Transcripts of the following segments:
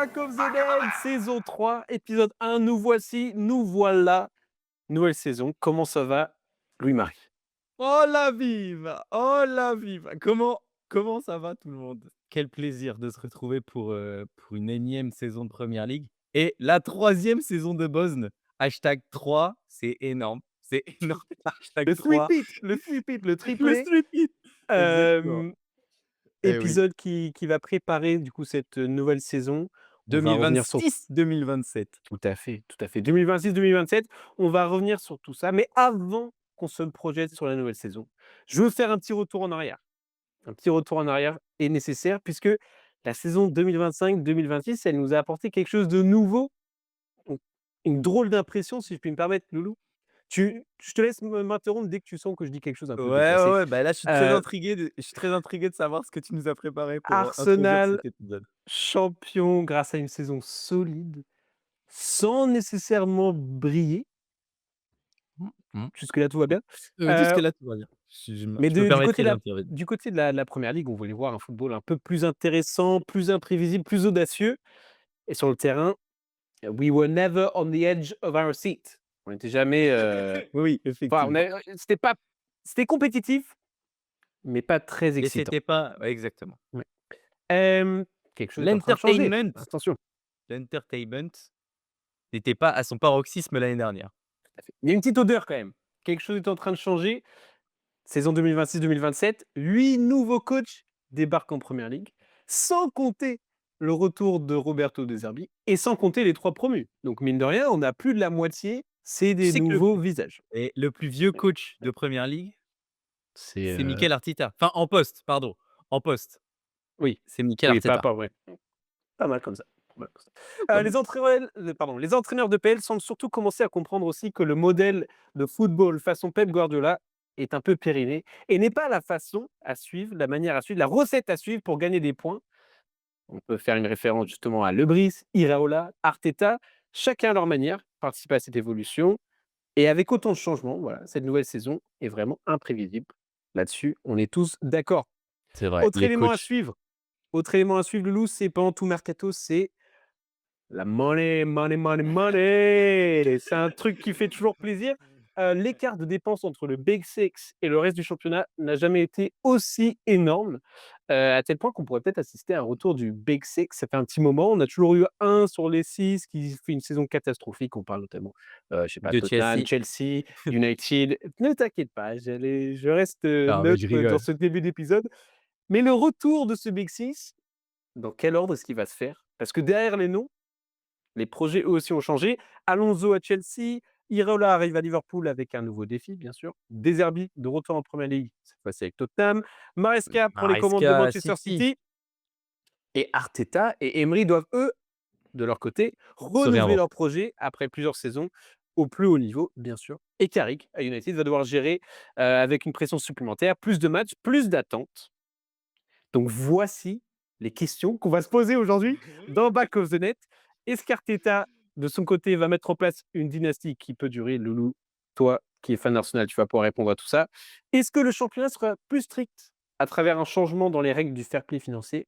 Back of the Dead, saison 3, épisode 1. Nous voici, nous voilà. Nouvelle saison. Comment ça va, Louis-Marie? Oh la vive! Oh la vive! Comment ça va tout le monde? Quel plaisir de se retrouver pour une énième saison de Premier League et la troisième saison de Bosn. #3, c'est énorme, c'est énorme. Le #3, three-peat, le le triplé. street hit. Exactement. Euh, Eh oui, Épisode qui va préparer du coup cette nouvelle saison. On va revenir sur 2026-2027. tout à fait, tout à fait. 2026-2027, on va revenir sur tout ça. Mais avant qu'on se projette sur la nouvelle saison, je veux faire un petit retour en arrière. Un petit retour en arrière est nécessaire puisque la saison 2025-2026, elle nous a apporté quelque chose de nouveau. Donc, une drôle d'impression, si je puis me permettre, Loulou. Je te laisse m'interrompre dès que tu sens que je dis quelque chose un Ouais, peu ouais, déplacé. ouais, bah, là, Heu, je suis très intrigué de savoir ce que tu nous as préparé pour, introduire Arsenal cet épisode. champion grâce à une saison solide, sans nécessairement briller. Mmh mh. Jusque-là, tout va bien. Jusque Heu, là, tout va bien. mais Je me du côté permettrai de la d'intervenir. du côté de la première ligue, on voulait voir un football un peu plus intéressant, plus imprévisible, plus audacieux et sur le terrain, we were never on the edge of our seat. On n'était jamais, Oui, enfin, effectivement. c'était compétitif, mais pas très Et excitant. c'était pas ouais, exactement. Ouais. Hem, Quelque chose est en train de changer, L'entertainment attention. l'entertainment n'était pas à son paroxysme l'année dernière. Tout à fait. Il y a une petite odeur quand même. Quelque chose est en train de changer. Saison 2026-2027, 8 nouveaux coachs débarquent en première ligue, sans compter le retour de Roberto De Zerbi et sans compter les 3 promus. Donc mine de rien, on a plus de la moitié, c'est Tu des sais que nouveaux visages. le plus vieux coach de Premier League, C'est, c'est Mikel Arteta. Enfin, en poste, pardon, en poste, oui, c'est Mikel oui, Arteta. pas ouais, pas mal comme ça. Pas mal comme ça. Pas mal. Les entraîneurs de PL semblent surtout commencer à comprendre aussi que le modèle de football façon Pep Guardiola est un peu périmé et n'est pas la façon à suivre, la manière à suivre, la recette à suivre pour gagner des points. On peut faire une référence justement à Lebris, Iraola, Arteta, chacun à leur manière participe à cette évolution et avec autant de changements, voilà, cette nouvelle saison est vraiment imprévisible. Là-dessus, on est tous d'accord. C'est vrai, Autre les élément à coachs. suivre, autre élément à suivre, Loulou, c'est pendant tout mercato, c'est la money, money, money, money! C'est un truc qui fait toujours plaisir. L'écart de dépenses entre le Big Six et le reste du championnat n'a jamais été aussi énorme, à tel point qu'on pourrait peut-être assister à un retour du Big Six. Ça fait un petit moment, on a toujours eu un sur les 6 qui fait une saison catastrophique. On parle notamment, je sais pas, De Tottenham, Chelsea. Chelsea, United. Ne t'inquiète pas, je reste, Non, mais je neutre dans rigole. ce début d'épisode. Mais le retour de ce Big Six, dans quel ordre est-ce qu'il va se faire? Parce que derrière les noms, les projets, eux aussi, ont changé. Alonso à Chelsea, Iraola arrive à Liverpool avec un nouveau défi, bien sûr. De Zerbi de retour en Premier League, cette fois-ci avec Tottenham. Maresca prend les commandes de Maresca Manchester City City. Et Arteta et Emery doivent, eux, de leur côté, se renouveler leur réinventer. projet après plusieurs saisons au plus haut niveau, bien sûr. Et Carrick, à United, va devoir gérer avec une pression supplémentaire, plus de matchs, plus d'attentes. Donc voici les questions qu'on va se poser aujourd'hui dans Back of the Net. Est-ce qu'Arteta, de son côté, va mettre en place une dynastie qui peut durer? Loulou, toi qui es fan d'Arsenal, tu vas pouvoir répondre à tout ça. Est-ce que le championnat sera plus strict à travers un changement dans les règles du fair play financier?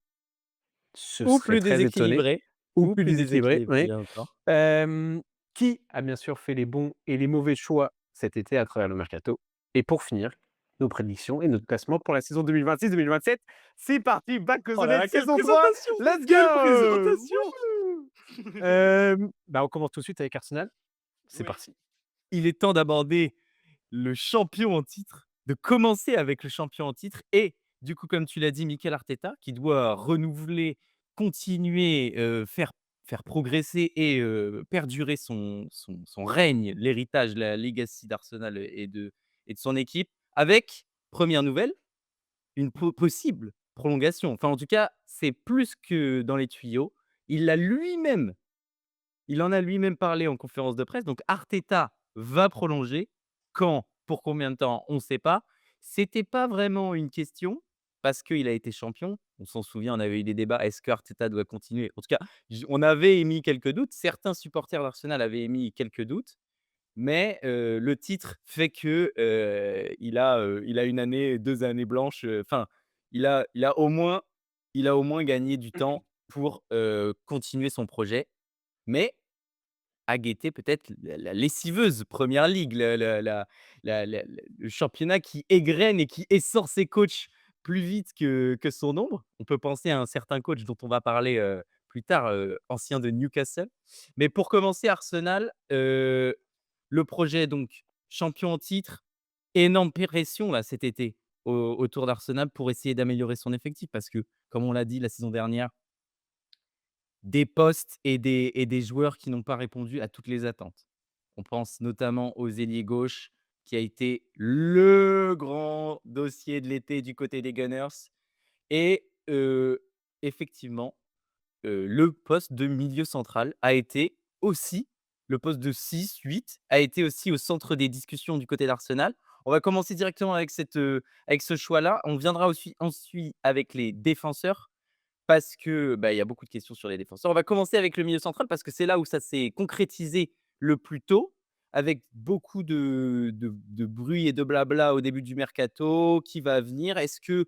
Ce Ou serait plus très étonné. déséquilibré, Ou ou plus plus déséquilibré, oui. déséquilibré encore. Qui a bien sûr fait les bons et les mauvais choix cet été à travers le mercato? Et pour finir, nos prédictions et notre classement pour la saison 2026-2027. C'est parti, Back of Oh the là Net là, quelle saison 3, présentation! let's Quelle go! présentation! Wouhou! On commence tout de suite avec Arsenal. C'est Oui. parti. Il est temps d'aborder le champion en titre, de commencer avec le champion en titre et du coup, comme tu l'as dit, Mikel Arteta qui doit renouveler, continuer, faire progresser et perdurer son règne, l'héritage, la legacy d'Arsenal et de son équipe avec, première nouvelle, une possible prolongation. Enfin, en tout cas, c'est plus que dans les tuyaux. Il l'a lui-même il en a lui-même parlé en conférence de presse, donc Arteta va prolonger. Quand? Pour combien de temps? On ne sait pas. C'était pas vraiment une question parce qu'il a été champion. On s'en souvient, on avait eu des débats, est-ce qu'Arteta doit continuer? En tout cas, on avait émis quelques doutes. Certains supporters d'Arsenal avaient émis quelques doutes, mais le titre fait que, il a 1 année, 2 années blanches, enfin, il a au moins gagné du temps pour, continuer son projet. Mais à guetter peut-être la lessiveuse Première Ligue, le championnat qui égrène et qui essore ses coachs plus vite que son ombre. On peut penser à un certain coach dont on va parler, plus tard, ancien de Newcastle. Mais pour commencer, Arsenal, le projet donc champion en titre, énorme pression là cet été autour d'Arsenal pour essayer d'améliorer son effectif parce que, comme on l'a dit la saison dernière, des postes et des joueurs qui n'ont pas répondu à toutes les attentes. On pense notamment aux ailiers gauche, qui a été le grand dossier de l'été du côté des Gunners et effectivement, le poste de milieu central a été aussi le poste de 6-8 a été aussi au centre des discussions du côté d'Arsenal. On va commencer directement avec ce choix-là. On viendra aussi ensuite avec les défenseurs parce que, bah, il y a beaucoup de questions sur les défenseurs. On va commencer avec le milieu central parce que c'est là où ça s'est concrétisé le plus tôt, avec beaucoup de bruit et de blabla au début du mercato. Qui va venir? Est-ce que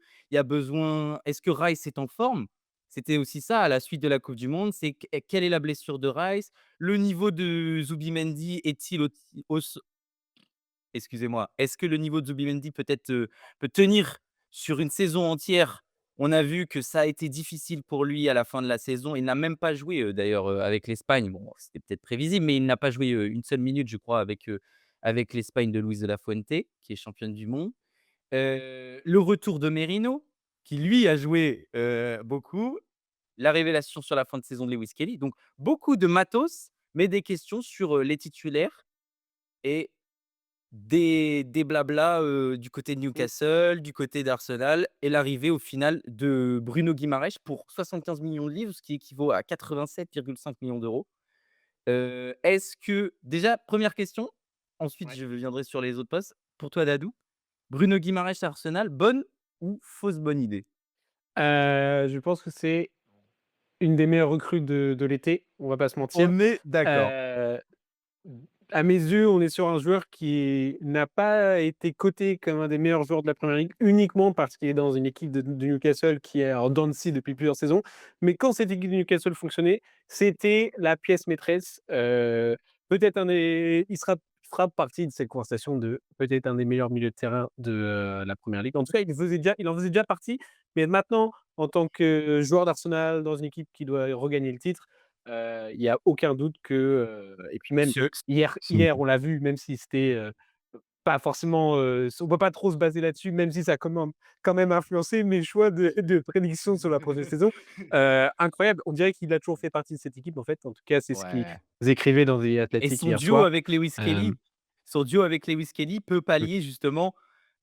Rice est en forme? C'était aussi ça à la suite de la coupe du monde, c'est quelle est la blessure de Rice? Le niveau de Zubimendi est-il aussi excusez-moi, est-ce que le niveau de Zubimendi peut tenir sur une saison entière? On a vu que ça a été difficile pour lui à la fin de la saison. Il n'a même pas joué, d'ailleurs, avec l'Espagne. Bon, c'était peut-être prévisible, mais il n'a pas joué, une seule minute, je crois, avec l'Espagne de Luis de la Fuente, qui est championne du monde. Le retour de Merino, qui lui a joué, beaucoup. La révélation sur la fin de saison de Lewis Kelly. Donc beaucoup de matos, mais des questions sur, les titulaires et des blablas, du côté de Mmh. Newcastle, du côté d'Arsenal et l'arrivée au final de Bruno Guimaraes pour 75 millions de livres, ce qui équivaut à 87,5 millions d'euros. Est-ce que déjà, première question, ensuite Ouais. je viendrai sur les autres postes. Pour toi, Dadou, Bruno Guimaraes à Arsenal, bonne ou fausse bonne idée? Je pense que c'est une des meilleures recrues de l'été, on va pas se mentir. On est d'accord. Heu À mes yeux, on est sur un joueur qui n'a pas été coté comme un des meilleurs joueurs de la Première Ligue uniquement parce qu'il est dans une équipe de Newcastle qui est en dents de scie depuis plusieurs saisons. Mais quand cette équipe de Newcastle fonctionnait, c'était la pièce maîtresse. Peut-être un des il fera partie de cette conversation de peut-être un des meilleurs milieux de terrain de, la Première Ligue. En tout cas, il en faisait déjà partie, mais maintenant, en tant que joueur d'Arsenal dans une équipe qui doit regagner le titre, il y a aucun doute que, et puis même Monsieur hier, on l'a vu, même si c'était, pas forcément, on peut pas trop se baser là-dessus, même si ça a quand même influencé mes choix de prédiction sur la prochaine saison. Incroyable, on dirait qu'il a toujours fait partie de cette équipe, en fait. En tout cas, c'est ce qu'ils Ouais. écrivaient dans The Et Athletic son hier duo soir. avec Lewis Kelly Hem, peut mmh, pallier justement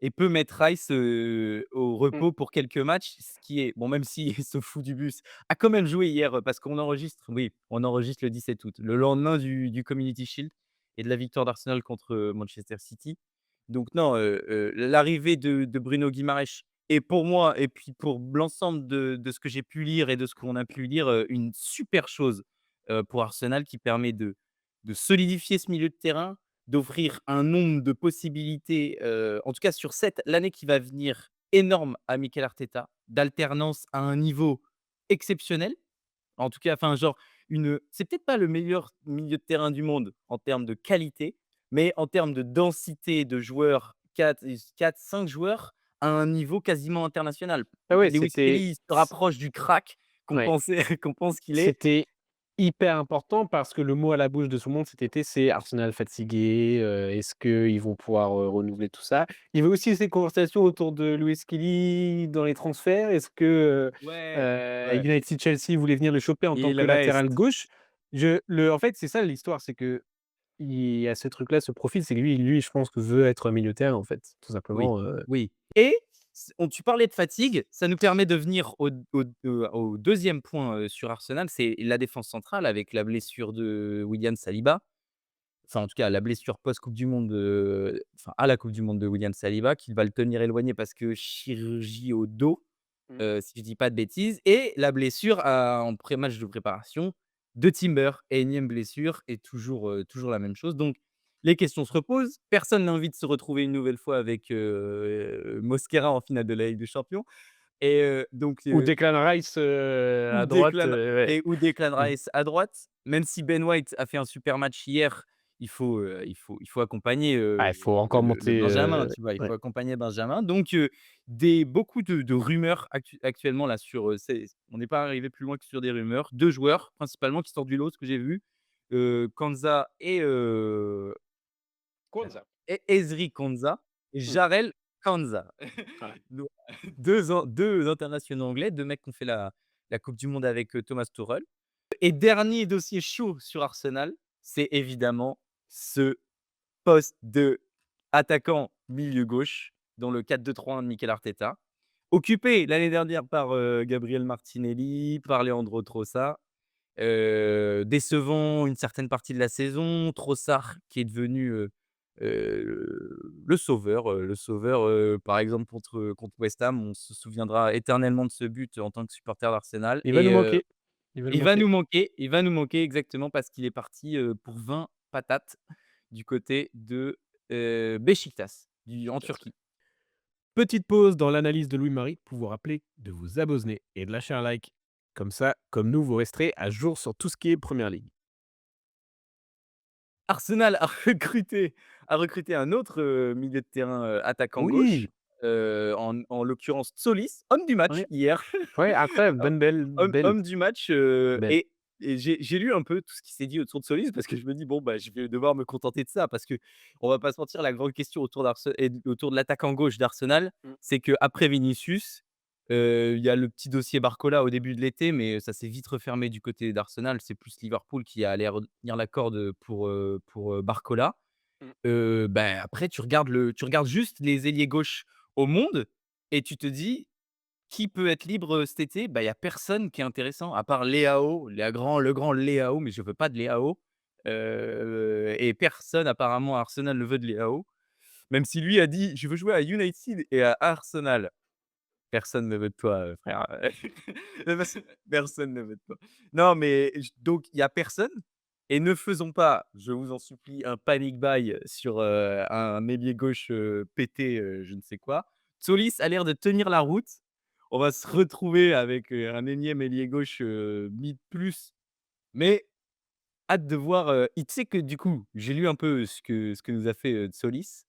et peut mettre Rice, au mmh, repos pour quelques matchs, ce qui est bon, même s'il se fout du bus, a quand même joué hier, parce qu'on enregistre oui, on enregistre le 17 août, le lendemain du Community Shield et de la victoire d'Arsenal contre, Manchester City. Donc non, l'arrivée de Bruno Guimaraes est pour moi et puis pour l'ensemble de ce que j'ai pu lire et de ce qu'on a pu lire, une super chose, pour Arsenal qui permet de solidifier ce milieu de terrain, d'offrir un nombre de possibilités, en tout cas sur l'année qui va venir, énorme à Mikel Arteta, d'alternance à un niveau exceptionnel. En tout cas, enfin, genre, c'est peut-être pas le meilleur milieu de terrain du monde en termes de qualité, mais en termes de densité de joueurs, 4-5 joueurs à un niveau quasiment international. ah ouais, Lewis Kelly se rapproche du crack qu'on ouais. pensait qu'on pense qu'il est. C'était hyper important parce que le mot à la bouche de tout le monde cet été, c'est Arsenal fatigué, est-ce qu'ils vont pouvoir, renouveler tout ça? Il y avait aussi ces conversations autour de Lewis Kelly dans les transferts. Est-ce que, Ouais, ouais. United Chelsea voulait venir le choper en tant Il que latéral reste. gauche? En fait, c'est ça l'histoire, c'est qu'il y a ce truc-là, ce profil, c'est que lui, je pense que veut être milieu de terrain, en fait, tout Oui, simplement, oui et tu parlais de fatigue, ça nous permet de venir au 2e point, sur Arsenal, c'est la défense centrale avec la blessure de William Saliba. Enfin, en tout cas, la blessure post-coupe du monde, enfin, à la coupe du monde de William Saliba, qui va le tenir éloigné parce que chirurgie au dos, Mmh. si je dis pas de bêtises et la blessure en pré-match de préparation de Timber, énième blessure et toujours la même chose. Donc les questions se reposent. Personne n'a envie de se retrouver une nouvelle fois avec, Mosquera en finale de la Ligue des Champions Donc Ou Declan Rice, ou à droite, Declan ouais. ou Declan Mmh. Rice à droite, même si Ben White a fait un super match hier, il faut accompagner, Ah, il faut le encore le le monter, benjamin, tu vois? Il ouais. faut accompagner Benjamin, donc beaucoup de rumeurs actuellement là sur, c'est on n'est pas arrivé plus loin que sur des rumeurs. 2 joueurs principalement qui sortent du lot, ce que j'ai vu, Konsa Kwanzaa. Ezri Konsa et Mmh. Jarell Quansah. Ouais. Donc 2 internationaux anglais, 2 mecs qui ont fait la coupe du monde avec, Thomas Tuchel. Et dernier dossier chaud sur Arsenal, c'est évidemment ce poste d'attaquant milieu gauche dans le 4-2-3-1 de Mikel Arteta. Occupé l'année dernière par, Gabriel Martinelli, par Leandro Trossard. Décevant une certaine partie de la saison, Trossard qui est devenu, le sauveur, par exemple contre West Ham. On se souviendra éternellement de ce but en tant que supporter d'Arsenal Il va nous et manquer, il va nous manquer. il va nous manquer exactement parce qu'il est parti, pour 20 patates du côté de, Beşiktaş en Turquie. Petite pause dans l'analyse de Louis-Marie pour vous rappeler de vous abonner et de lâcher un like. Comme ça, comme nous, vous resterez à jour sur tout ce qui est Première Ligue. Arsenal a recruté un autre, milieu de terrain, attaquant gauche, Oui! en l'occurrence Tsolis, homme du match Ouais, hier. ouais, incroyable, Ho bonne belle homme belle homme du match, belle. et j'ai lu un peu tout ce qui s'est dit autour de Tsolis parce que je me dis: «Bon, bah, je vais devoir me contenter de ça» parce qu'on va pas se mentir, la grande question autour de l'attaquant gauche d'Arsenal, Mmh. c'est qu'après Vinicius, il y a le petit dossier Barcola au début de l'été, mais ça s'est vite refermé du côté d'Arsenal. C'est plus Liverpool qui allait retenir la corde, pour Barcola. Mmh. Bah, après tu regardes juste les ailiers gauches au monde et tu te dis: «Qui peut être libre, cet été?» Bah, il y a personne qui est intéressant à part Leao, le grand Leao, mais je veux pas de Leao, et personne apparemment à Arsenal ne veut de Leao. Même si lui a dit: «Je veux jouer à United et à Arsenal». Personne ne veut de toi, frère. Personne ne veut de toi. Non, mais donc il y a personne et ne faisons pas, je vous en supplie, un panic buy sur, un ailier gauche, pété, je ne sais quoi. Tsolis a l'air de tenir la route. On va se retrouver avec, un énième ailier gauche, mid plus, mais hâte de voir, tu sais que du coup, j'ai lu un peu ce que nous a fait, Tsolis.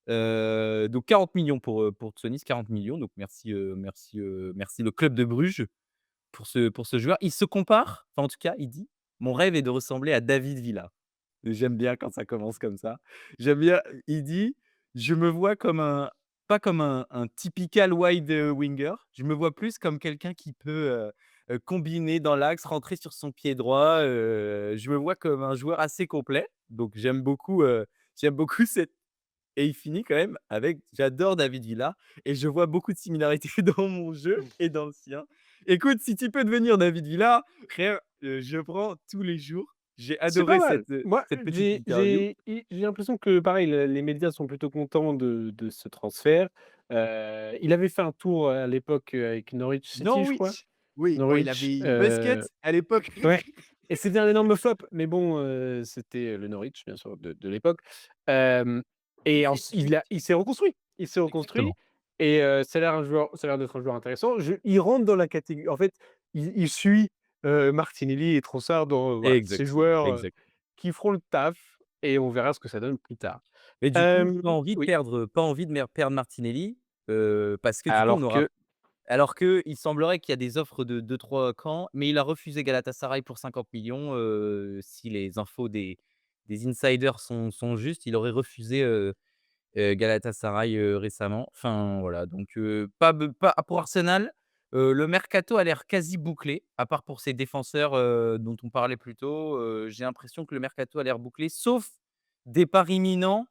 Donc 40 millions pour Tsonis, 40 millions. Donc merci le club de Bruges pour ce joueur. Il se compare, enfin en tout cas, il dit: «Mon rêve est de ressembler à David Villa». J'aime bien quand ça commence comme ça. J'aime bien, il dit: «Je me vois comme un pas comme un typical wide, winger, je me vois plus comme quelqu'un qui peut, combiner dans l'axe, rentrer sur son pied droit, je me vois comme un joueur assez complet». Donc j'aime beaucoup cette et il finit quand même avec: «J'adore David Villa et je vois beaucoup de similarités dans mon jeu Mmh. et dans le sien. Écoute, si tu peux devenir David Villa, frère, je prends tous les jours». J'ai C'est pas adoré mal. cette, Moi, cette petite j'ai interview. j'ai i j'ai l'impression que pareil, le les médias sont plutôt contents de ce transfert. Il avait fait un tour à l'époque, avec Norwich City, je crois. Norwich! Oui, bon, il Norwich, avait eu Busquets à l'époque. ouais, et c'était un énorme flop, mais bon, c'était le Norwich, bien sûr, de l'époque. Hem Oui, et c'est ensuite c'est il s'est reconstruit. Il s'est reconstruit exactement. et ça a l'air d'être un joueur intéressant. Il rentre dans la catégorie, en fait, il suit, Martinelli et Trossard dans, voilà, ces Exactement, joueurs, exact. qui feront le taf et on verra ce que ça donne plus tard. Mais du coup, Oui, pas envie de perdre Martinelli, parce que du coup, on alors aura que alors qu'il semblerait qu'il y a des offres de 2-3 camps, mais il a refusé Galatasaray pour 50 millions. Si les infos des insiders sont justes, il aurait refusé, Galatasaray, récemment. Enfin voilà, donc pas pour Arsenal, le mercato a l'air quasi bouclé, à part pour ces défenseurs, dont on parlait plus tôt. J'ai l'impression que le mercato a l'air bouclé, sauf départ imminent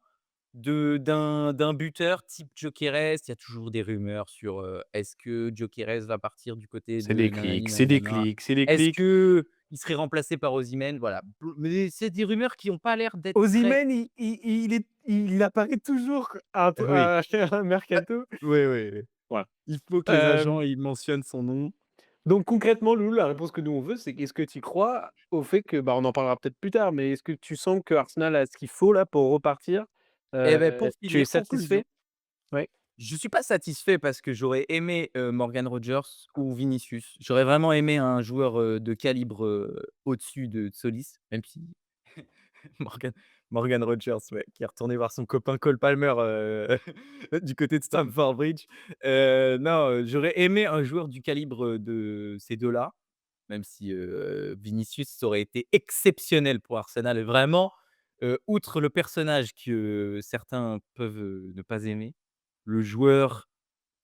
d'un buteur type Gyökeres. Il y a toujours des rumeurs sur, est-ce que Gyökeres va partir du côté c'est de des nanani clics, c'est des nanana? clics, c'est des Est-ce clics. qu'il serait remplacé par Osimhen? Voilà, mais c'est des rumeurs qui ont pas l'air d'être très. Osimhen, il apparaît toujours Oui. à un mercato. Oui, oui, oui. Voilà. Il faut que les Hem agents, ils mentionnent son nom. Donc concrètement, Loulou, la réponse que nous on veut, c'est est-ce que tu crois au fait que, bah, on en parlera peut-être plus tard, mais est-ce que tu sens que Arsenal a ce qu'il faut là pour repartir? Et beh, pour Tu es finir, conclusion. satisfait? Ouais. Je suis pas satisfait parce que j'aurais aimé, Morgan Rogers ou Vinicius. J'aurais vraiment aimé un joueur, de calibre, au-dessus de Solis, même si Morgan Morgan Rogers, ouais, qui est retourné voir son copain Cole Palmer, du côté de Stamford Bridge. Non, j'aurais aimé un joueur du calibre, de ces 2-là, même si, Vinicius, ça aurait été exceptionnel pour Arsenal. Vraiment, outre le personnage que certains peuvent, ne pas aimer, le joueur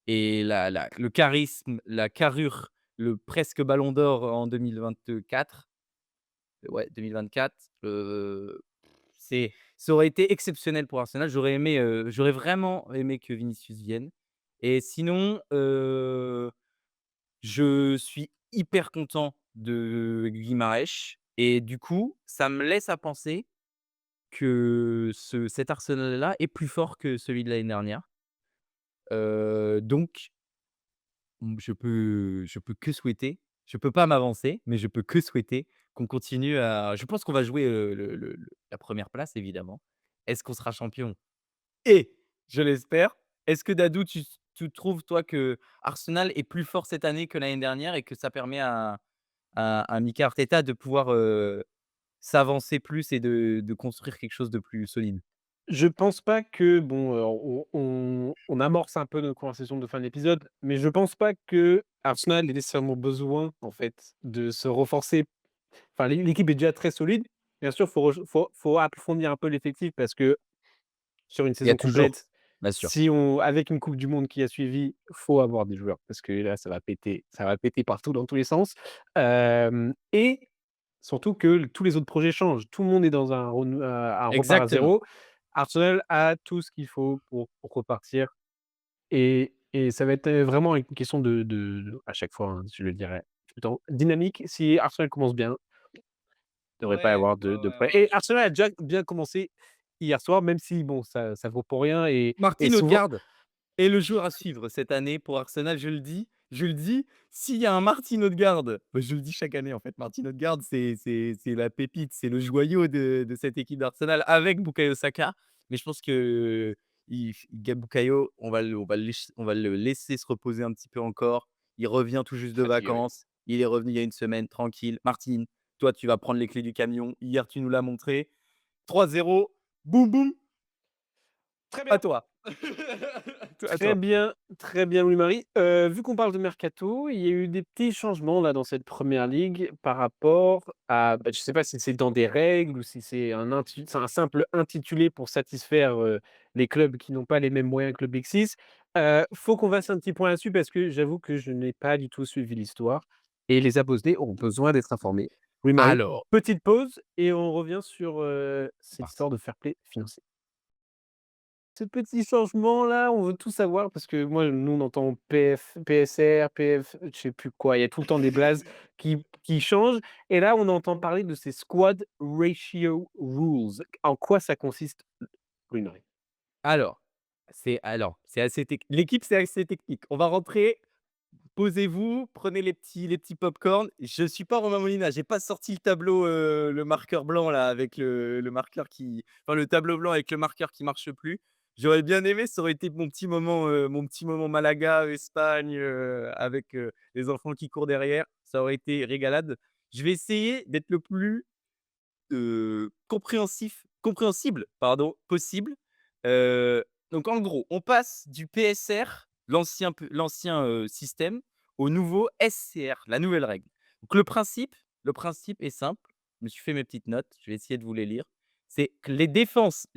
et le charisme, la carrure, le presque ballon d'or en 2024, ouais, 2024, ça aurait été exceptionnel pour Arsenal. J'aurais vraiment aimé que Vinicius vienne et sinon, je suis hyper content de Guimarães et du coup, ça me laisse à penser que cet Arsenal-là est plus fort que celui de l'année dernière. Donc je peux que souhaiter, je peux pas m'avancer, mais je peux que souhaiter qu'on continue à je pense qu'on va jouer, la première place évidemment. Est-ce qu'on sera champion? Et je l'espère. Est-ce que Dadou, tu trouves toi que Arsenal est plus fort cette année que l'année dernière et que ça permet à Mikel Arteta de pouvoir, s'avancer plus et de construire quelque chose de plus solide? Je pense pas que bon, on amorce un peu notre conversation de fin d'épisode, mais je pense pas que Arsenal ait nécessairement besoin, en fait, de se renforcer. Enfin, l'équipe est déjà très solide. Bien sûr, faut approfondir un peu l'effectif parce que sur une Il y a saison toujours, complète, bien sûr. si on avec une coupe du monde qui a suivi, faut avoir des joueurs parce que là, ça va péter partout dans tous les sens. Hem et surtout que tous les autres projets changent. Tout le monde est dans un repart à Exactement. zéro. Arsenal a tout ce qu'il faut pour repartir et ça va être, vraiment une question à chaque fois, hein, je le dirais tout le temps, dynamique. Si Arsenal commence bien, il ne devrait pas y Ouais, avoir ouais, de ouais, problème ouais, et Arsenal a déjà bien commencé hier soir, même si bon, ça vaut pour rien et Martin souvent Odegaard est le joueur à suivre cette année pour Arsenal, je le dis, s'il y a un Martin Odegaard, bah, je le dis chaque année en fait, Martin Odegaard, c'est la pépite, c'est le joyau de cette équipe d'Arsenal avec Bukayo Saka. Mais je pense que Bukayo, on va le laisser se reposer un petit peu encore. Il revient tout juste de fatigué, oui. vacances, il est revenu il y a une semaine, tranquille. Martin, toi, tu vas prendre les clés du camion. Hier, tu nous l'as montré. 3-0, boum boum, Très à bien. toi. À toi. Très bien Louis-Marie. Vu qu'on parle de mercato, il y a eu des petits changements là dans cette première ligue par rapport à je sais pas si c'est dans des règles ou si c'est un simple intitulé pour satisfaire, les clubs qui n'ont pas les mêmes moyens que le Big Six. Faut qu'on fasse un petit point là-dessus parce que j'avoue que je n'ai pas du tout suivi l'histoire et les abonnés ont besoin d'être informés. Louis-Marie, Alors, petite pause et on revient sur, c'est cette parti. histoire de fair play financier. Ce petit changement-là, on veut tout savoir parce que moi, nous, on entend PSR, PF, je sais plus quoi. Il y a tout le temps des blazes qui changent et là, on entend parler de ces squad ratio rules. En quoi ça consiste, Brunei? Alors, c'est assez tech l'équipe, c'est assez technique. On va rentrer, posez-vous, prenez les petits pop-corn. Je suis pas Romain Molina, j'ai pas sorti le tableau, le marqueur blanc là avec le marqueur qui enfin le tableau blanc avec le marqueur qui marche plus. J'aurais bien aimé, ça aurait été mon petit moment Malaga, Espagne, avec, les enfants qui courent derrière. Ça aurait été régalade. Je vais essayer d'être le plus compréhensible, pardon, possible. Donc en gros, on passe du PSR, l'ancien, système, au nouveau SCR, la nouvelle règle. Donc le principe est simple. Je me suis fait mes petites notes, je vais essayer de vous les lire. C'est que les dépenses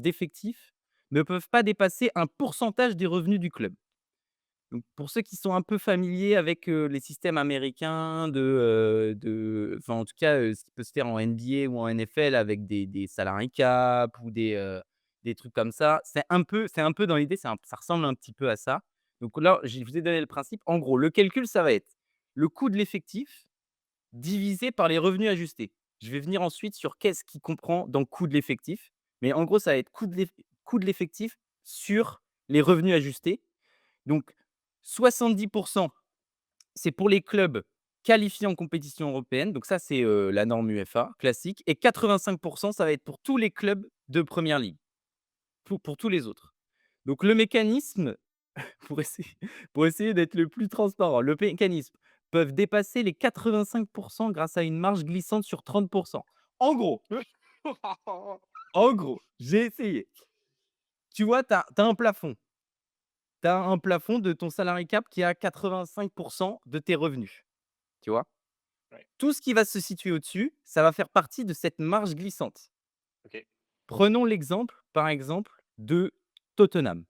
d'effectifs ne peuvent pas dépasser un pourcentage des revenus du club. Donc pour ceux qui sont un peu familiers avec, les systèmes américains enfin en tout cas, ce qui peut se faire en NBA ou en NFL avec des salary cap ou des trucs comme ça, c'est un peu dans l'idée, ça ressemble un petit peu à ça. Donc là, je vous ai donné le principe. En gros, le calcul, ça va être le coût de l'effectif divisé par les revenus ajustés. Je vais venir ensuite sur qu'est-ce qui comprend dans coût de l'effectif, mais en gros, ça va être coût de l'effectif sur les revenus ajustés. Donc 70, c'est pour les clubs qualifiés en compétition européenne, donc ça, c'est, la norme UEFA classique et 85, ça va être pour tous les clubs de première ligue, pour tous les autres. Donc le mécanisme, pour essayer pour essayer d'être le plus transparent. Le mécanisme peuvent dépasser les 85 grâce à une marge glissante sur 30. En gros, j'ai essayé. Tu vois, tu as un plafond. Tu as un plafond de ton salary cap qui est à 85 de tes revenus, tu vois? Ouais, Tout ce qui va se situer au-dessus, ça va faire partie de cette marge glissante. OK. Prenons l'exemple, par exemple, de Tottenham.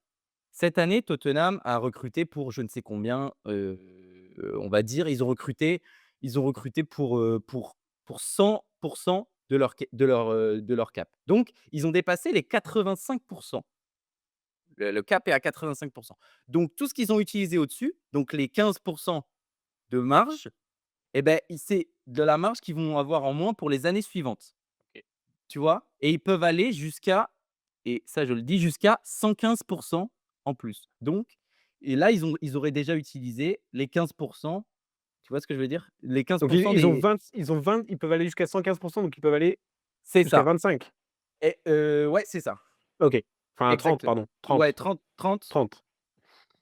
Cette année, Tottenham a recruté pour je ne sais combien, on va dire, ils ont recruté pour 100 de leur cap. Donc ils ont dépassé les 85. Le cap est à 85. Donc tout ce qu'ils ont utilisé au-dessus, donc les 15 de marge, et ben, c'est de la marge qu'ils vont avoir en moins pour les années suivantes. OK. Tu vois? Et ils peuvent aller jusqu'à, et ça je le dis, jusqu'à 115 en plus. Donc, et là, ils auraient déjà utilisé les 15. Tu vois ce que je veux dire? Les 15 Donc ils ont des 20, ils peuvent aller jusqu'à 115, donc ils peuvent aller c'est jusqu'à ça. 25. Et ouais, c'est ça. OK. Enfin 30, Exactement. pardon, Ouais, 30, 30. 30.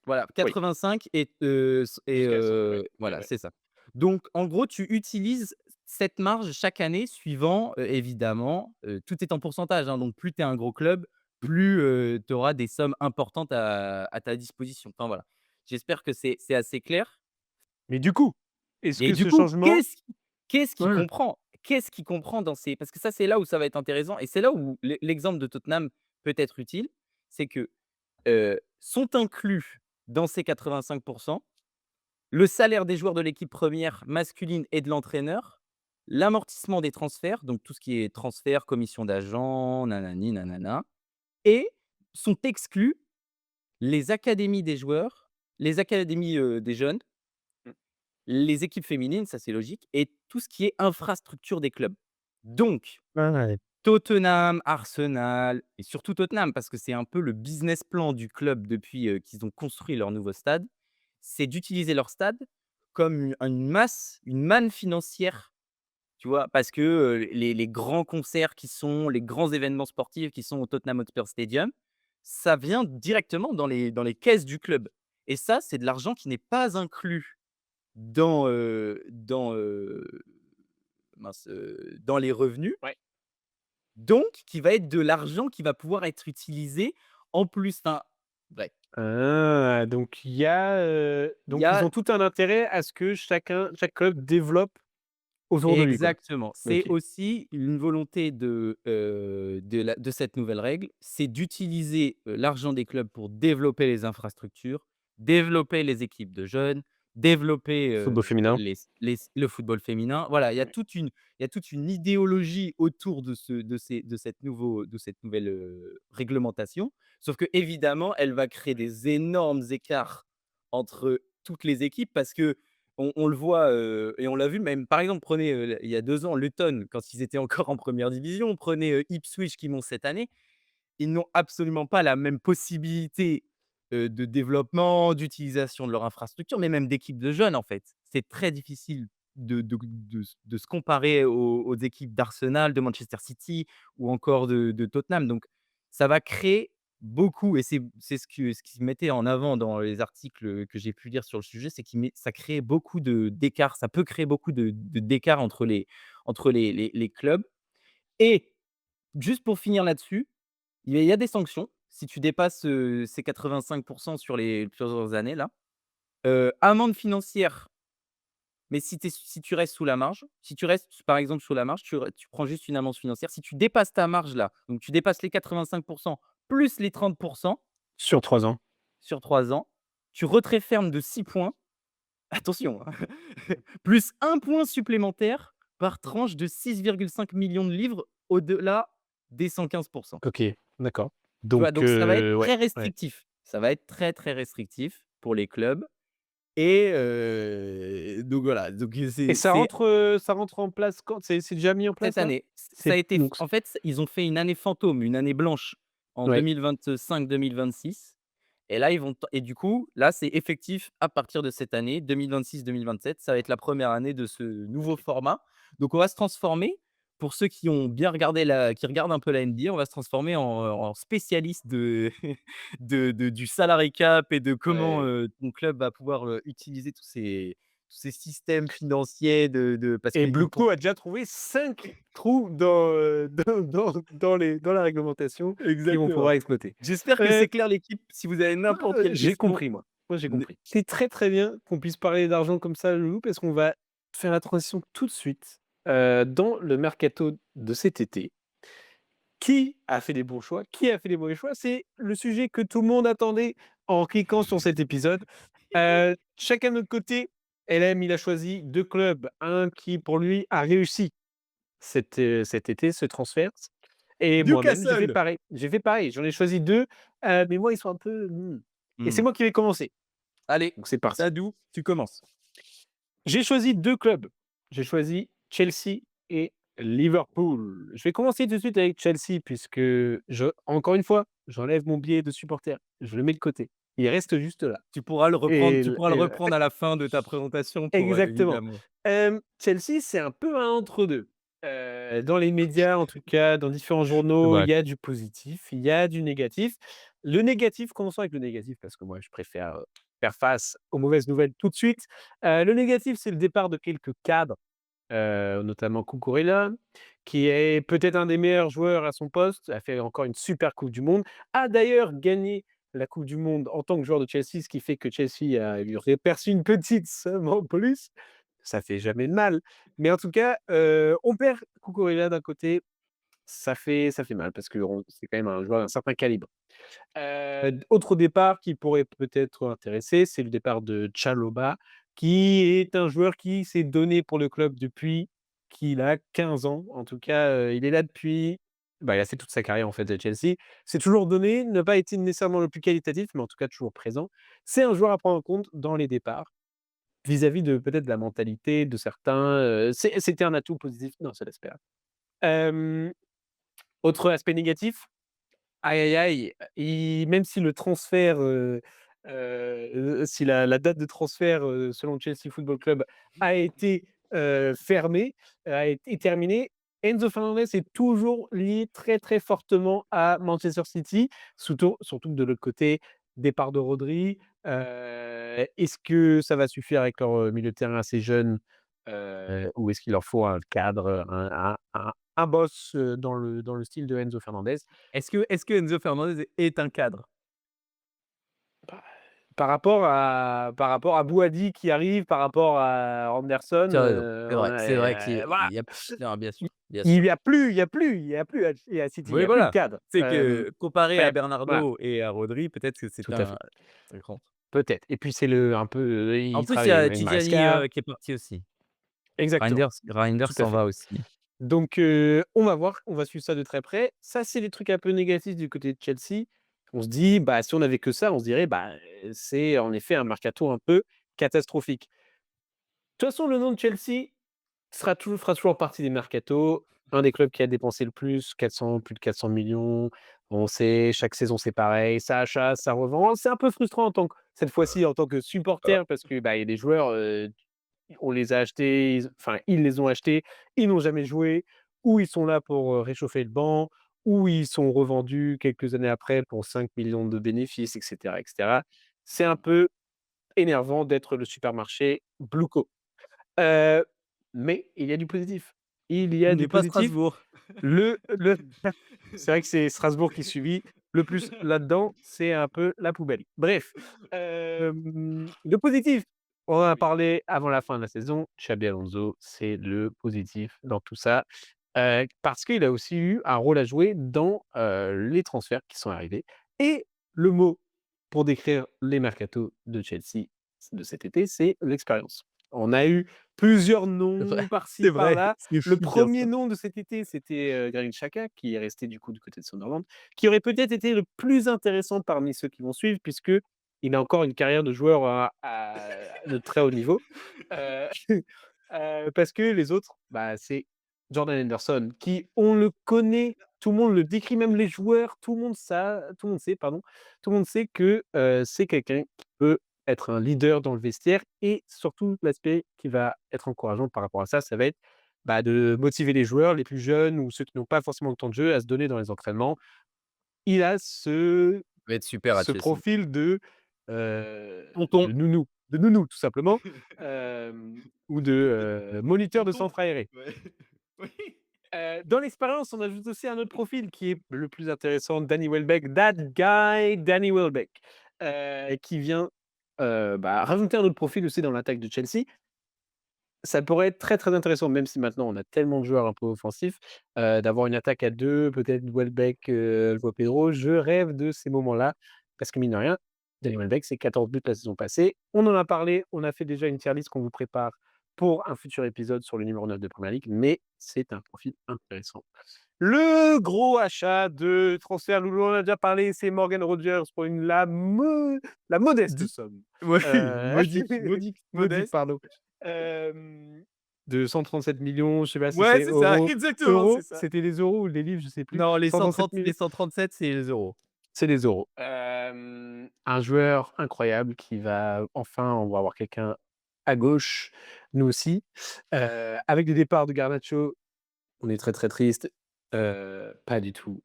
Voilà, Oui, 85 jusqu'à 100, ouais, ouais, voilà, ouais. c'est ça. Donc en gros, tu utilises cette marge chaque année suivant, évidemment, tout est en pourcentage, hein, donc plus tu es un gros club, plus, tu auras des sommes importantes à ta disposition. Enfin voilà. J'espère que c'est assez clair. Mais du coup, est-ce Et que du ce coup, changement qu'est-ce qu'il ouais, comprend? Qu'est-ce qu'il comprend dans ces, parce que ça, c'est là où ça va être intéressant et c'est là où l'exemple de Tottenham peut être utile. C'est que, sont inclus dans ces 85 le salaire des joueurs de l'équipe première masculine et de l'entraîneur, l'amortissement des transferts, donc tout ce qui est transfert, commission d'agent, nanani nanana, et sont exclus les académies des joueurs, les académies, des jeunes, mmh, les équipes féminines, ça c'est logique, et tout ce qui est infrastructure des clubs. Donc ouais. Tottenham, Arsenal et surtout Tottenham, parce que c'est un peu le business plan du club depuis, qu'ils ont construit leur nouveau stade, c'est d'utiliser leur stade comme une manne financière, tu vois? Parce que, les grands concerts qui sont les grands événements sportifs qui sont au Tottenham Hotspur Stadium, ça vient directement dans les caisses du club, et ça, c'est de l'argent qui n'est pas inclus dans les revenus, Ouais. donc qui va être de l'argent qui va pouvoir être utilisé en plus. Enfin, bref, Ah, donc il y donc ils a ont tout un intérêt à ce que chaque club développe autour de lui, quoi. exactement. C'est OK. aussi une volonté de cette nouvelle règle, c'est d'utiliser, l'argent des clubs pour développer les infrastructures, développer les équipes de jeunes, développer, Football féminin. le football féminin. Voilà, Ouais. il y a toute une idéologie autour de cette nouvelle, réglementation. Sauf que évidemment, elle va créer des énormes écarts entre toutes les équipes parce que on le voit, et on l'a vu même, par exemple, prenez, il y a 2 ans, Luton quand ils étaient encore en première division, prenez, Ipswich qui montent cette année. Ils n'ont absolument pas la même possibilité, de développement, d'utilisation de leur infrastructure, mais même d'équipes de jeunes, en fait. C'est très difficile de se comparer aux équipes d'Arsenal, de Manchester City ou encore de Tottenham. Donc ça va créer beaucoup, et c'est ce qu'ils mettaient en avant dans les articles que j'ai pu lire sur le sujet, c'est qu'il met ça crée beaucoup d'écarts, ça peut créer beaucoup d'écarts entre les clubs. Et juste pour finir là-dessus, il y a des sanctions si tu dépasses, ces 85 sur les plusieurs années là. Amende financière, mais si tu restes sous la marge, si tu restes par exemple sous la marge, tu prends juste une amende financière. Si tu dépasses ta marge là, donc tu dépasses les 85 plus les 30 Sur 3 ans. sur 3 ans, tu retrait ferme de 6 points. Attention, hein, plus 1 point supplémentaire par tranche de 6,5 millions de livres au-delà des 115. OK, d'accord. Tu vois? Donc Donc ça va être ouais, très ouais. restrictif. Ça va être très, très restrictif pour les clubs, et donc voilà, donc Et c'est ça rentre en place quand? C'est déjà mis en cette place là? année. Ça a C'est été f donc c en fait, ils ont fait une année fantôme, une année blanche en Ouais. 2025-2026, et là, ils vont t et du coup, là, c'est effectif à partir de cette année 2026-2027. Ça va être la première année de ce nouveau OK. format. Donc on va se transformer pour ceux qui ont bien regardé qui regardent un peu la NBA, on va se transformer en spécialiste de du salary cap et de comment, Ouais. ton club va pouvoir, utiliser tous ces systèmes financiers de parce Et qu'ils Blue pour a déjà trouvé 5 trous dans la réglementation qui vont exactement. pouvoir exploiter. J'espère que Heu, c'est clair l'équipe. Si vous avez n'importe quelle j'ai question, compris moi. Moi, j'ai n compris. C'est très, très bien qu'on puisse parler d'argent comme ça, Loulou, parce qu'on va faire la transition tout de suite, dans le mercato de cet été. Qui a fait des bons choix? Qui a fait des mauvais choix? C'est le sujet que tout le monde attendait en cliquant sur cet épisode. Chacun de notre côté, LM, il a choisi 2 clubs, un qui pour lui a réussi cet été, ce transfert et moi-même, j'ai fait Newcastle! pareil. J'ai fait pareil, j'en ai choisi 2, mais moi, ils sont un peu, et c'est Mmh. moi qui vais commencer. Allez, Donc c'est parti. Sadou, tu commences. J'ai choisi 2 clubs. J'ai choisi Chelsea et Liverpool. Je vais commencer tout de suite avec Chelsea puisque je encore une fois, j'enlève mon biais de supporter. Je le mets de côté. Il reste juste là Tu pourras le et reprendre à la fin de ta présentation pour, exactement. évidemment. Chelsea, c'est un peu un entre-deux. Dans les médias, en tout cas, dans différents C'est journaux, il vrai. y a du positif, il y a du négatif. Le négatif, commençons avec le négatif parce que moi, je préfère, faire face aux mauvaises nouvelles tout de suite. Le négatif, c'est le départ de quelques cadres, notamment Cucurella, qui est peut-être un des meilleurs joueurs à son poste, a fait encore une super coupe du monde, a d'ailleurs gagné la coupe du monde en tant que joueur de Chelsea, ce qui fait que Chelsea lui aurait perçu une petite somme en plus. Ça fait jamais de mal, mais en tout cas, on perd Cucurella d'un côté, ça fait mal parce que c'est quand même un joueur d'un certain calibre. Autre départ qui pourrait peut-être intéresser, c'est le départ de Chalobah, qui est un joueur qui s'est donné pour le club depuis qu'il a 15 ans. En tout cas, il est là depuis il a fait toute sa carrière en fait à Chelsea. C'est toujours donné, n'a pas été nécessairement le plus qualitatif, mais en tout cas toujours présent. C'est un joueur à prendre en compte dans les départs, vis-à-vis de peut-être la mentalité de certains, c'était un atout positif non, ça l'espère. Hem, autre aspect négatif, aïe, aïe, aïe, même si le transfert, si la date de transfert, selon Chelsea Football Club a été, fermée, a été terminée, Enzo Fernandez est toujours lié très, très fortement à Manchester City, surtout que de l'autre côté, départ de Rodri, est-ce que ça va suffire avec leur, milieu de terrain assez jeune, ou est-ce qu'il leur faut un cadre, un boss, dans le style de Enzo Fernandez? Est-ce que Enzo Fernandez est un cadre? Bah, par rapport à Bouhaddi qui arrive, par rapport à Anderson, Tu as raison, c'est on vrai, a, c'est vrai qu'il voilà, y a non, bien il sûr, bien sûr. il y a plus il y a plus il y a plus à City, il y Oui, a plus de voilà, cadre. c'est que comparé Enfin, à voilà, Bernardo et à Rodri, peut-être que c'est tout à fait, un grand. peut-être et puis c'est un peu, En il plus, il y travaille a avec Tidjani, Maresca, qui est parti aussi. exactement, Reinders tout à s'en fait. va aussi. Donc on va voir, on va suivre ça de très près. Ça, c'est les trucs un peu négatifs du côté de Chelsea. On se dit, bah, si on avait que ça, on se dirait, bah, c'est en effet un mercato un peu catastrophique. De toute façon, le nom de Chelsea fera toujours partie des mercatos. Un des clubs qui a dépensé le plus, 400 plus de 400 millions. On sait, chaque saison, c'est pareil, ça achète, ça revend. C'est un peu frustrant cette fois-ci, en tant que Heu, supporter parce que, bah, il y a des joueurs, on les a achetés, ils les ont achetés, ils n'ont jamais joué, ou ils sont là pour, réchauffer le banc, ou ils sont revendus quelques années après pour 5 millions de bénéfices et cetera et cetera. C'est un peu énervant d'être le supermarché Blue. Heu, mais il y a du positif. Il y a on du n'est pas positif. Strasbourg. Le c'est vrai que c'est Strasbourg qui subit le plus là-dedans, c'est un peu la poubelle. Bref, le positif, on en a Oui. parlé avant la fin de la saison, Xabi Alonso, c'est le positif dans tout ça, parce qu'il a aussi eu un rôle à jouer dans, les transferts qui sont arrivés et le mot pour décrire les mercatos de Chelsea de cet été, c'est l'expérience. On a eu plusieurs noms C'est par-ci vrai, par-là. c'est Le fou de dire premier ça. nom de cet été, c'était, Granit Xhaka, qui est resté du coup du côté de Sunderland, qui aurait peut-être été le plus intéressant parmi ceux qui vont suivre, puisqu'il a encore une carrière de joueur de très haut niveau. Heu, parce que les autres, bah, c'est Jordan Henderson qui, on le connaît, tout le monde le décrit, même les joueurs, tout le monde sait, pardon, tout le monde sait que, c'est quelqu'un qui peut être un leader dans le vestiaire et surtout l'aspect qui va être encourageant par rapport à ça, ça va être de motiver les joueurs les plus jeunes ou ceux qui n'ont pas forcément le temps de jeu à se donner dans les entraînements. Il a Va être super à ce Chelsea. profil Tonton. de nounou tout simplement, ou moniteur de Tonton. centre aéré. Ouais. Oui. Dans l'expérience, on ajoute aussi un autre profil qui est le plus intéressant, Danny Welbeck, that guy Danny Welbeck, qui vient, rajouter un autre profil aussi dans l'attaque de Chelsea. Ça pourrait être très, très intéressant, même si maintenant on a tellement de joueurs un peu offensifs, d'avoir une attaque à 2, peut-être Welbeck, João Pedro. Je rêve de ces moments-là parce que mine de rien, Danny Welbeck, c'est 14 buts la saison passée. On en a parlé, on a fait déjà une tier list qu'on vous prépare pour un futur épisode sur le numéro 9 de Premier League, mais c'est un profil intéressant. Le gros achat de transfert, Loulou, on en a déjà parlé, c'est Morgan Rogers pour la modeste Di somme, Oui, heu, modique, modique, modique, modeste. pardon, de 137 millions, je sais pas si Ouais, c'est c'est ça, exactement, c'est ça. c'était des euros ou des livres, je sais plus. Non, 137 les 000, 137, c'est les euros. c'est des euros. Un joueur incroyable qui va enfin, on va avoir quelqu'un à gauche, nous aussi, avec des départs de Garnacho, on est très, très triste, pas du tout.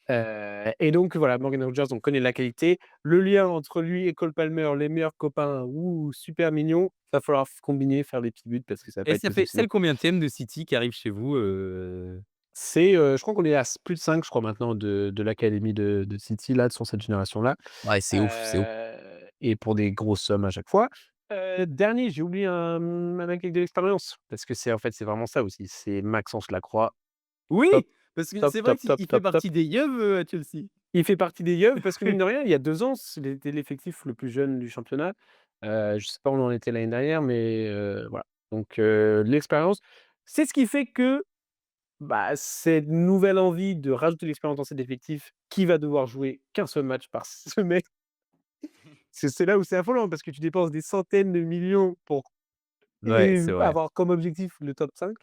Et donc voilà, Morgan Rogers, on connaît la qualité. Le lien entre lui et Cole Palmer, les meilleurs copains, super mignon. Va falloir combiner, faire des petits buts parce que ça va Et pas être ça fait possible c'est sinon. le combienième de City qui arrive chez vous, Je crois qu'on est à plus de 5, je crois maintenant de l'académie de City là, sur cette génération-là, Ouais, c'est ouf, c'est ouf. et pour des grosses sommes à chaque fois. Dernier, j'ai oublié un mec avec de l'expérience parce que c'est en fait, c'est vraiment ça aussi, c'est Maxence Lacroix. Top, Oui, parce que top, c'est vrai top, qu'il top, fait top, top. partie des yeux, à Chelsea. Il fait partie des yeux parce que mine de rien, il y a 2 ans, c'était l'effectif le plus jeune du championnat. Je sais pas où on en était l'année dernière, mais voilà. Donc l'expérience, c'est ce qui fait que, cette nouvelle envie de rajouter de l'expérience dans cet effectif qui va devoir jouer qu'un seul match par semaine, c'est là où c'est affolant parce que tu dépenses des centaines de millions pour Ouais, c'est vrai. avoir comme objectif le top 5.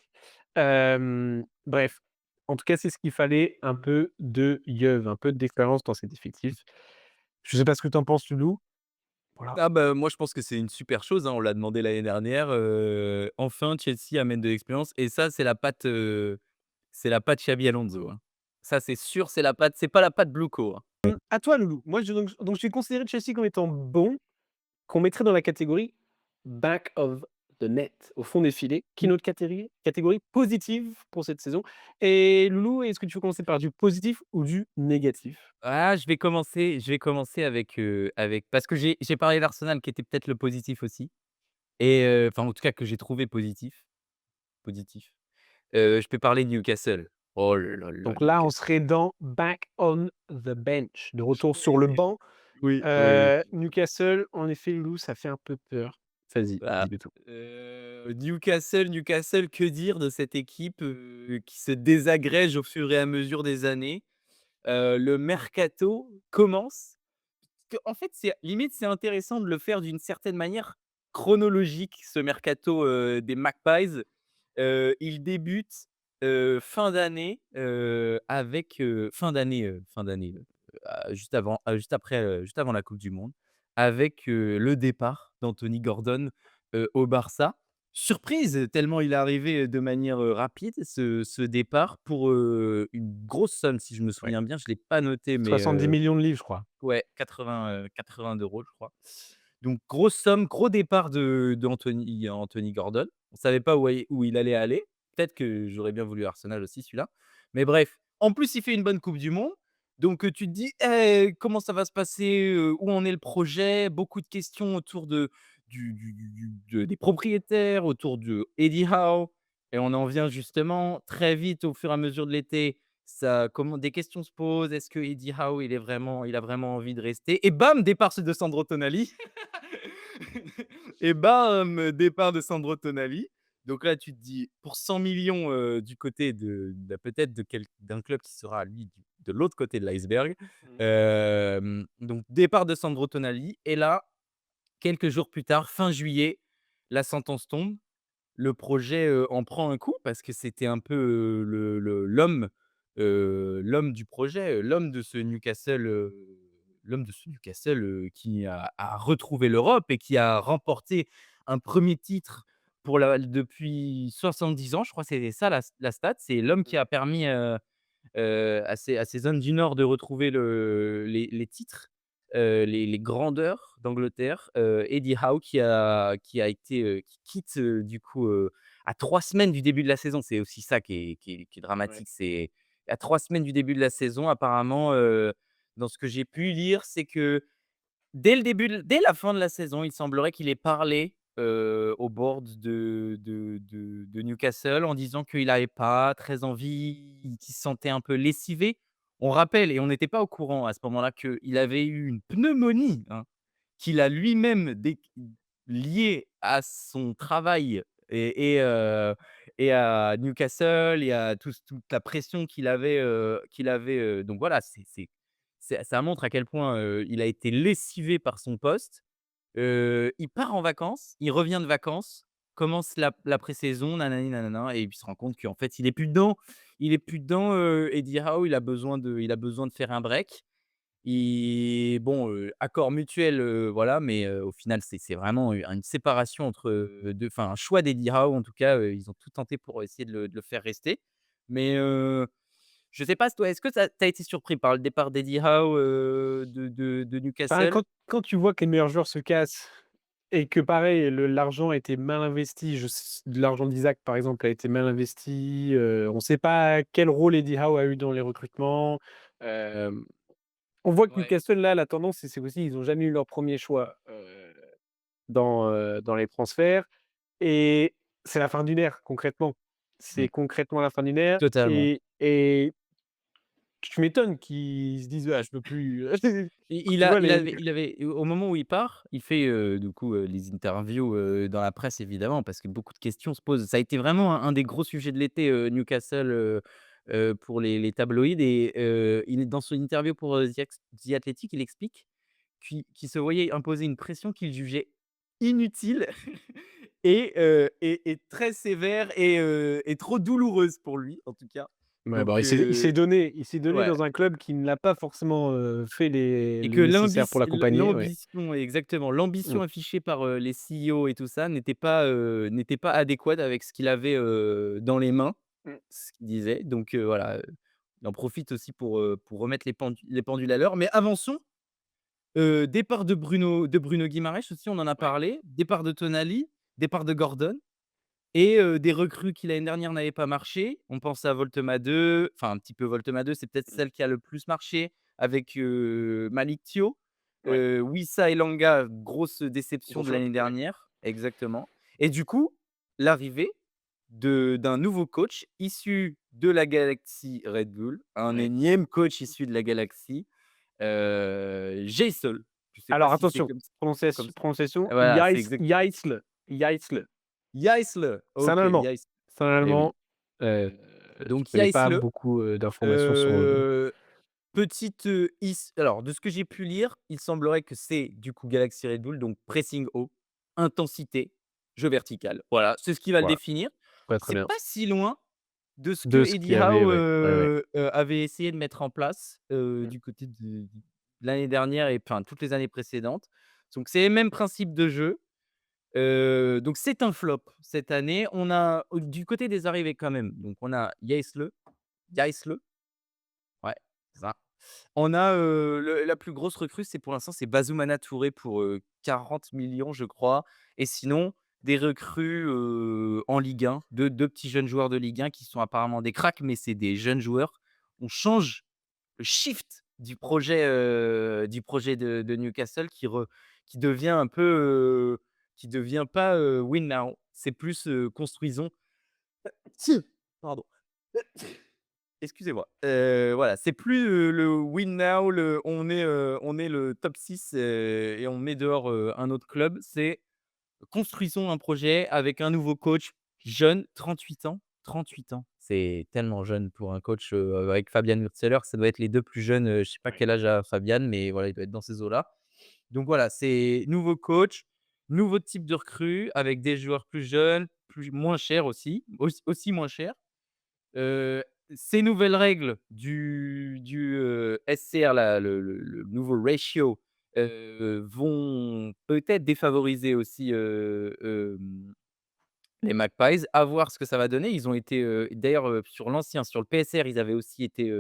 Bref, en tout cas, c'est ce qu'il fallait, un peu de yeuve, un peu d'expérience dans cet effectif. Je sais pas ce que tu en penses, Loulou? Voilà. Ah bah, moi je pense que c'est une super chose, hein, on l'a demandé l'année dernière, enfin Chelsea amène de l'expérience et ça c'est la patte Xabi Alonso, hein. Ça c'est sûr, c'est pas la patte Bluco, hein. À toi, Loulou. Moi, je vais considérer Chelsea comme étant bon, qu'on mettrait dans la catégorie back of the net, au fond des filets, qui est notre catégorie positive pour cette saison. Et Loulou, est-ce que tu veux commencer par du positif ou du négatif? Ah, je vais commencer avec parce que j'ai parlé d'Arsenal qui était peut-être le positif aussi et enfin en tout cas que j'ai trouvé positif. Je peux parler de Newcastle. Oh là là là, Donc là, on Newcastle. serait dans back on the bench, de retour sur le banc. Oui, oui. Newcastle, en effet, Loulou, ça fait un peu peur. Vas-y, Voilà, dis-le tout. Newcastle, que dire de cette équipe, qui se désagrège au fur et à mesure des années? Le mercato commence. En fait, c'est limite, c'est intéressant de le faire d'une certaine manière chronologique, ce mercato, des Magpies. Il débute, fin d'année, fin d'année, juste avant la coupe du monde, avec, le départ d'Anthony Gordon, au Barça. Surprise, tellement il est arrivé, de manière, rapide, ce départ pour, une grosse somme, si je me Ouais, souviens bien. Je ne l'ai pas noté, mais, 70 millions de livres, je crois. ouais, 80 €, je crois. Donc grosse somme, gros départ de Anthony Gordon. On savait pas où il allait aller. Peut-être que j'aurais bien voulu Arsenal aussi celui-là. Mais bref, en plus il fait une bonne coupe du monde. Donc, tu te dis: «Eh, comment ça va se passer? Où en est le projet?» Beaucoup de questions autour des propriétaires, autour de Eddie Howe et on en vient justement très vite au fur et à mesure de l'été, ça comment des questions se posent. Est-ce que Eddie Howe, il a vraiment envie de rester? Et bam, départ de Sandro Tonali. Et bam, départ de Sandro Tonali. Donc là, tu te dis pour 100 millions du côté peut-être d'un club qui sera lui de l'autre côté de l'iceberg. Mmh. Donc départ de Sandro Tonali et là, quelques jours plus tard, fin juillet, la sentence tombe. Le projet, en prend un coup parce que c'était un peu, l'homme du projet, l'homme de ce Newcastle, qui a retrouvé l'Europe et qui a remporté un premier titre depuis 70 ans, je crois, c'est ça la stat. C'est l'homme qui a permis, à ces zones du Nord de retrouver les titres, les grandeurs d'Angleterre, Eddie Howe qui quitte, du coup, à 3 semaines du début de la saison. C'est aussi ça qui est Ouais. dramatique. C'est à 3 semaines du début de la saison apparemment, dans ce que j'ai pu lire, c'est que dès la fin de la saison, il semblerait qu'il ait parlé, au board de Newcastle en disant qu'il n'avait pas très envie, qu'il se sentait un peu lessivé. On rappelle et on n'était pas au courant à ce moment-là qu'il avait eu une pneumonie, hein, qu'il a lui-même liée à son travail et à Newcastle et à toute la pression qu'il avait, donc voilà, ça montre à quel point, il a été lessivé par son poste. Il part en vacances, il revient de vacances, commence la pré-saison, nanani nanana et puis il se rend compte qu'en fait, il est plus dedans, Eddie Howe, il a besoin de faire un break. Et bon, accord mutuel, voilà, mais au final, c'est vraiment une séparation entre, un choix d'Eddie Howe en tout cas, ils ont tout tenté pour essayer de le faire rester. Mais je sais pas toi, est-ce que tu as été surpris par le départ d'Eddie Howe, de Enfin, Newcastle? quand tu vois que les meilleurs joueurs se cassent et que pareil, l'argent a été mal investi, l'argent d'Isaac, par exemple, a été mal investi, on ne sait pas quel rôle Eddie Howe a eu dans les recrutements. Hem, on voit que Ouais. Newcastle, là, la tendance, c'est aussi, ils ont jamais eu leur premier choix, dans les transferts et c'est la fin d'une ère, concrètement. Mmh. C'est concrètement la fin d'une ère Totalement. et tu m'étonnes qu'ils se disent: «Ah, je peux plus». Il Tu a vois il les avait il avait au moment où il part, il fait, du coup, les interviews, dans la presse évidemment parce que beaucoup de questions se posent. Ça a été vraiment un des gros sujets de l'été, Newcastle, pour les tabloïds et il est dans son interview pour, The Athletic, il explique qu'il se voyait imposer une pression qu'il jugeait inutile et très sévère et trop douloureuse pour lui en tout cas. Ouais, bah, Donc il s'est donné ouais. dans un club qui ne l'a pas forcément, fait Et le que nécessaire pour l'accompagner, ouais. l'ambition exactement, Mmh. l'ambition affichée par, les CEO et tout ça n'était pas adéquate avec ce qu'il avait, dans les mains, Mmh. ce qu'il disait. Donc voilà, il en profite aussi pour remettre les pendules à l'heure. Mais avançons, départ de Bruno Guimaraes aussi, on en a Ouais. parlé, départ de Tonali, départ de Gordon et des recrues qui l'année dernière n'avaient pas marché. On pense à Voltema 2, enfin un petit peu Voltema 2, c'est peut-être Mmh. celle qui a le plus marché avec, Malick Thiaw. Ouais. Wissa Elanga, grosse déception Gros de flop, l'année ouais. dernière, exactement. Et du coup, l'arrivée d'un nouveau coach issu de la galaxie Red Bull, un Ouais. énième coach issu de la galaxie, Jaisel. Je ne sais pas Alors si c'est attention, comme ça. prononciation, Voilà, c'est exact. Jaisle. Jaisle, C'est un OK, Allemand. C'est un eh oui. Allemand, je Donc connais pas Jaisle, beaucoup, d'informations sur, heu, petite, alors de ce que j'ai pu lire, il semblerait que c'est du coup Galaxy Red Bull, donc pressing haut, intensité, jeu vertical. Voilà, c'est ce qui va le voilà, définir. très, très C'est bien. pas si loin de ce que De ce qu'il Eddie y avait, Howe, ouais, ouais, ouais. avait essayé de mettre en place, Mmh. du côté de l'année dernière et enfin toutes les années précédentes. Donc c'est les mêmes principes de jeu. Donc c'est un flop cette année. On a du côté des arrivées quand même, donc on a Jaisle, ouais, c'est ça. On a, la plus grosse recrue, c'est pour l'instant, c'est Bazoumana Touré pour, 40 000 000 je crois et sinon des recrues, en Ligue 1, deux petits jeunes joueurs de Ligue 1 qui sont apparemment des cracks, mais c'est des jeunes joueurs. On change le shift du projet de Newcastle qui devient un peu, qui devient pas, win now, c'est plus, construisons. Pardon. Excusez-moi. Voilà, c'est plus, le win now, on est le top 6 et on met dehors, un autre club. C'est construisons un projet avec un nouveau coach jeune, 38 ans. 38 ans, c'est tellement jeune pour un coach, avec Fabian Hürzeler, ça doit être les 2 plus jeunes, je sais pas Ouais. quel âge a Fabian, mais voilà, il doit être dans ces eaux-là. Donc voilà, c'est nouveau coach, nouveau type de recrue avec des joueurs plus jeunes, moins chers aussi moins chers. Heu, ces nouvelles règles du SCR là, le nouveau ratio, vont peut-être défavoriser aussi, les Magpies, à voir ce que ça va donner. Ils ont été, d'ailleurs, sur l'ancien, sur le PSR, ils avaient aussi été,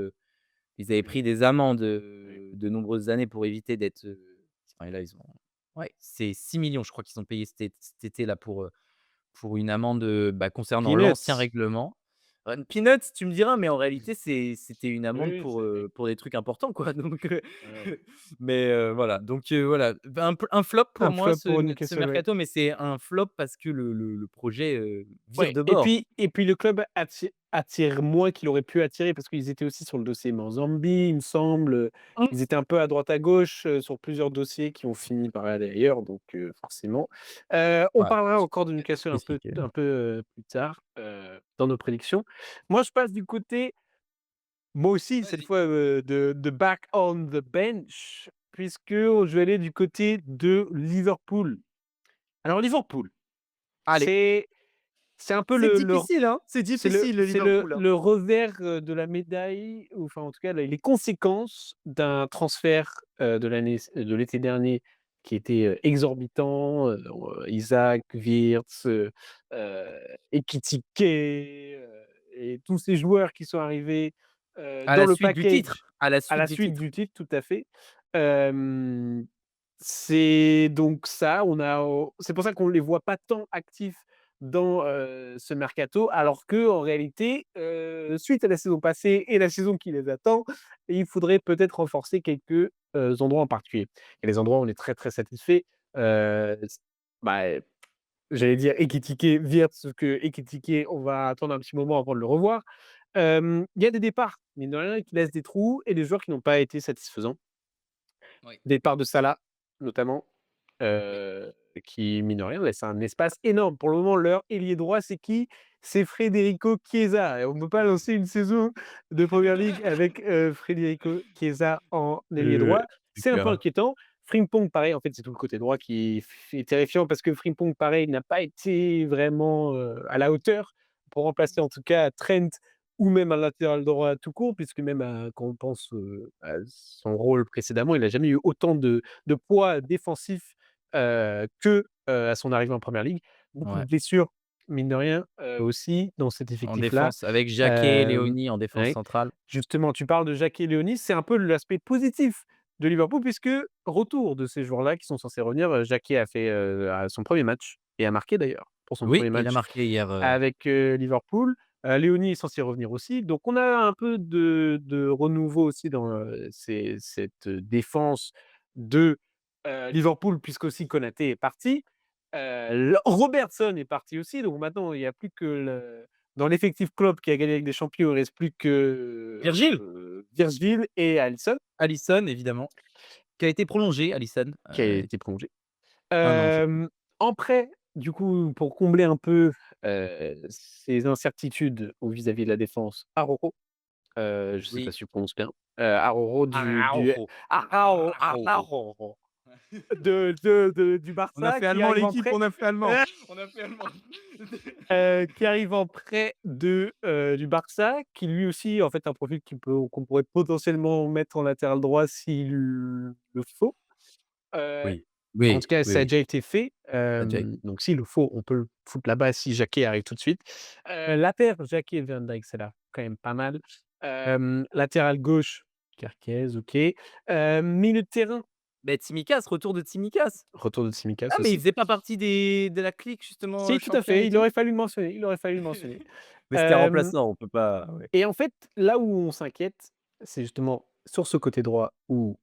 ils avaient pris des amendes, Oui. de nombreuses années pour éviter d'être, enfin, et là, ils ont ouais, c'est 6 millions, je crois qu'ils ont payé cet été-là pour une amende, bah, concernant l'ancien Peanuts. règlement. Peanuts, tu me diras, mais en réalité, c'était une Oui, amende oui, c'est oui. pour des trucs importants, quoi, donc Ouais. mais voilà, donc voilà, un flop pour Un moi flop pour ce Newcastle, ouais. mercato, mais c'est un flop parce que le projet, vire Ouais de bord. et puis le club attire moins qu'il aurait pu attirer parce qu'ils étaient aussi sur le dossier Manzambi, il me semble, Mmh. ils étaient un peu à droite à gauche, sur plusieurs dossiers qui ont fini par aller ailleurs donc forcément. On Ouais, parlera c'est encore de peut-être Newcastle spécifique, un peu, plus tard, dans nos prédictions. Moi, je passe du côté, moi aussi cette Vas-y. fois, de back on the bench puisque je vais aller du côté de Liverpool. Alors Liverpool, Allez, c'est c'est un peu c'est difficile, hein, c'est difficile le c'est le Liverpool, hein. le revers, de la médaille ou enfin, en tout cas, les conséquences d'un transfert, de l'été dernier qui était, exorbitant, Isaac, Wirtz, heu, Ekitike, et tous ces joueurs qui sont arrivés, À dans la le suite du titre, package à la à suite la du suite titre. du titre, tout à fait. Hem c'est donc ça, c'est pour ça qu'on ne les voit pas tant actifs dans, ce mercato, alors qu'en réalité, suite à la saison passée et la saison qui les attend, il faudrait peut-être renforcer quelques, endroits en particulier. Et les endroits où on est très, très satisfait, s bah, j'allais dire Ekitike, Wirtz, sauf que Ekitike, on va attendre un petit moment avant de le revoir. Il y a des départs, mine de rien, qui laissent des trous et des joueurs qui n'ont pas été satisfaisants. Oui, Départ de Salah, notamment, oui. heu, qui, mine de rien, laisse un espace énorme. Pour le moment, leur ailier droit, c'est qui? C'est Federico Chiesa et on ne peut pas lancer une saison de Premier League avec, Federico Chiesa en ailier droit. C'est C'est un peu clair. inquiétant. Frimpong, pareil, en fait, c'est tout le côté droit qui est terrifiant parce que Frimpong, pareil, n'a pas été vraiment, à la hauteur pour remplacer, en tout cas, Trent ou même un latéral droit tout court, puisque même quand on pense, à son rôle précédemment, il n'a jamais eu autant de poids défensif, à son arrivée en Première Ligue. Beaucoup de Ouais. blessures, mine de rien, aussi dans cet En effectif-là. défense avec Jacquet et Hem, Léony en défense ouais, centrale. justement, tu parles de Jacquet et Léony, c'est un peu l'aspect positif de Liverpool puisque retour de ces joueurs-là qui sont censés revenir, Jacquet a fait, a son premier match et a marqué d'ailleurs pour son Oui, premier il a match marqué hier, avec, Liverpool. Léony est censé revenir aussi. Donc on a un peu de renouveau aussi dans, cette défense de, Liverpool puisqu'aussi Konaté est parti. Robertson est parti aussi, donc maintenant il n'y a plus que dans l'effectif Klopp qui a gagné avec des champions, il ne reste plus que, Virgile, Virgil et Alisson Alisson évidemment, qui a été prolongé Alisson, qui a été prolongé. 1 an je crois. En prêt, du coup, pour combler un peu, ces incertitudes vis-à-vis de la défense, Araujo, je ne sais pas Oui. si tu prononces bien, Araujo du Araujo. Araujo. Araujo du On a Barça fait qui allemand arrive en l'équipe, prêt, on a fait allemand. On a fait allemand. qui arrive en prêt du Barça, qui lui aussi, en fait, un profil qu'on pourrait potentiellement mettre en latéral droit s'il le faut. Heu Oui, En tout oui, cas, oui, ça a oui. déjà été fait, Ça a déjà donc s'il le faut, on peut le foutre là-bas si Jacquet arrive tout de suite. La paire Jacquet-Van Dijk, c'est là, quand même pas mal. Latéral gauche, Kerkez, OK. Milieu de terrain, beh, Tsimikas, retour de Tsimikas. retour de Tsimikas Ah mais il aussi. faisait pas partie de la clique justement, Si, tout à champion fait, et il tout? aurait fallu le mentionner, il aurait fallu le mentionner. Mais c'était un Hem remplaçant, on peut pas ouais. et en fait, là où on s'inquiète, c'est justement sur ce côté droit où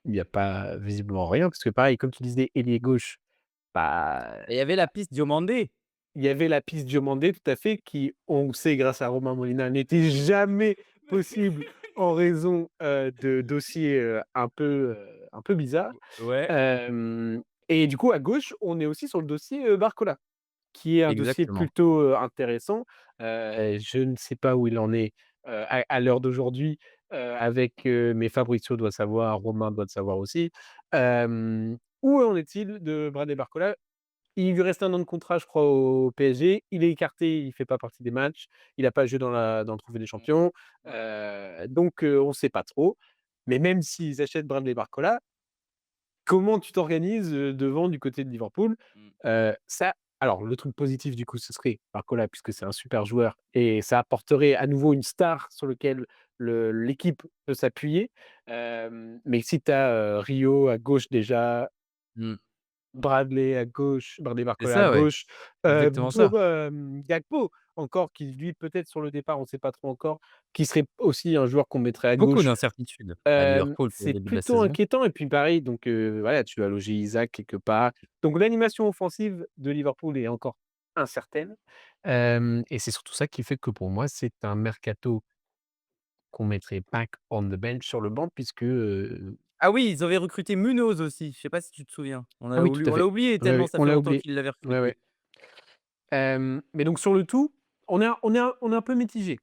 il y a pas visiblement rien, parce que pareil, comme tu disais, ailier gauche, bah Et il y avait la piste Diomandé. il y avait la piste Diomandé, tout à fait, qui, on le sait grâce à Romain Molina, n'était jamais possible en raison, de dossiers, un peu bizarres. Ouais, Hem et du coup, à gauche, on est aussi sur le dossier, Barcola, qui est un dossier exactement. plutôt, intéressant. Je ne sais pas où il en est, à l'heure d'aujourd'hui, avec, mais Fabrizio doit savoir, Romain doit le savoir aussi. Où en est-il de Bradley Barcola? Il lui reste 1 an de contrat, je crois, au PSG. Il est écarté, il fait pas partie des matchs. Il a pas joué dans le Trophée des Mmh. champions. Ouais. Donc on sait pas trop. Mais même s'ils achètent Bradley Barcola, comment tu t'organises, devant du côté de Liverpool? Mmh. Ça alors le truc positif du coup, ce serait Barcola puisque c'est un super joueur et ça apporterait à nouveau une star sur lequel l'équipe peut s'appuyer. Mais si tu as, Rio à gauche déjà, Mmh. Bradley à gauche, Bradley C'est Barcola à ça, ouais, gauche, exactement ça. Gakpo encore qui lui peut-être sur le départ, on ne sait pas trop encore, qui serait aussi un joueur qu'on mettrait à Beaucoup gauche. d'incertitudes à Liverpool pour le C'est début de la plutôt saison. inquiétant et puis pareil donc voilà, tu as logé Isaac quelque part. Donc l'animation offensive de Liverpool est encore incertaine, et c'est surtout ça qui fait que pour moi, c'est un mercato qu'on mettrait back on the bench sur le banc puisque, Ah oui, ils avaient recruté Munoz aussi, je sais pas si tu te souviens? ah oui, tout à On l'a fait. oublié Ouais, tellement ouais, ça on fait l'a longtemps oublié. qu'ils l'avaient Ouais, ouais. recruté. Mais donc sur le tout, on est un peu mitigé.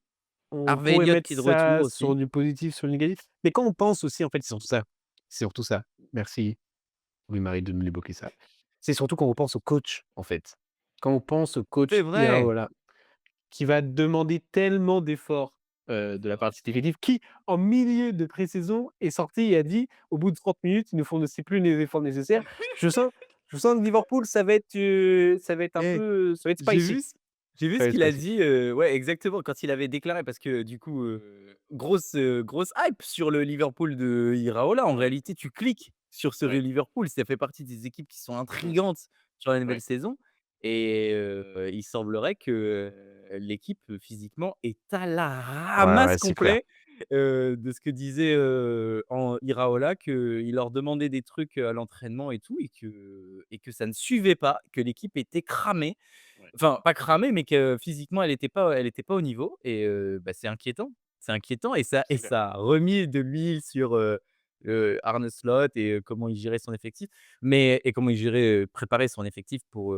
On Harvey pourrait Elliott mettre qui est de retour ça sur aussi. du positif, sur du négatif, mais quand on pense aussi en fait, c'est surtout ça. Merci Louis-Marie de nous débloquer ça. C'est surtout quand on pense au coach, en fait. Quand on pense au C'est coach vrai! Iraola, qui va demander tellement d'efforts, de la partie effective, qui en milieu de pré-saison est sorti et a dit: «Au bout de 30 minutes, il ne fournissait plus les efforts nécessaires». Je sens je sens que Liverpool, ça va être un Eh, peu ça va être j'ai spicy. vu ce j'ai vu Ça ce va être qu'il a spicy. dit, ouais, exactement, quand il avait déclaré parce que du coup, grosse hype sur le Liverpool de Iraola. En réalité, tu cliques sur ce Ouais, Liverpool, ça fait partie des équipes qui sont intrigantes sur la nouvelle ouais. saison et il semblerait que, l'équipe, physiquement est à la Ouais, ramasse ouais, c'est clair. complet, de ce que disait, en Iraola, qu'il leur demandait des trucs, à l'entraînement et tout et que ça ne suivait pas, que l'équipe était cramée. Ouais, Enfin, pas cramée, mais que physiquement elle était pas au niveau et bah, c'est inquiétant. C'est inquiétant et c'est clair. ça a remis de l'huile sur, Arne Slot et comment il gérait son effectif, mais et comment il gérait, préparer son effectif pour,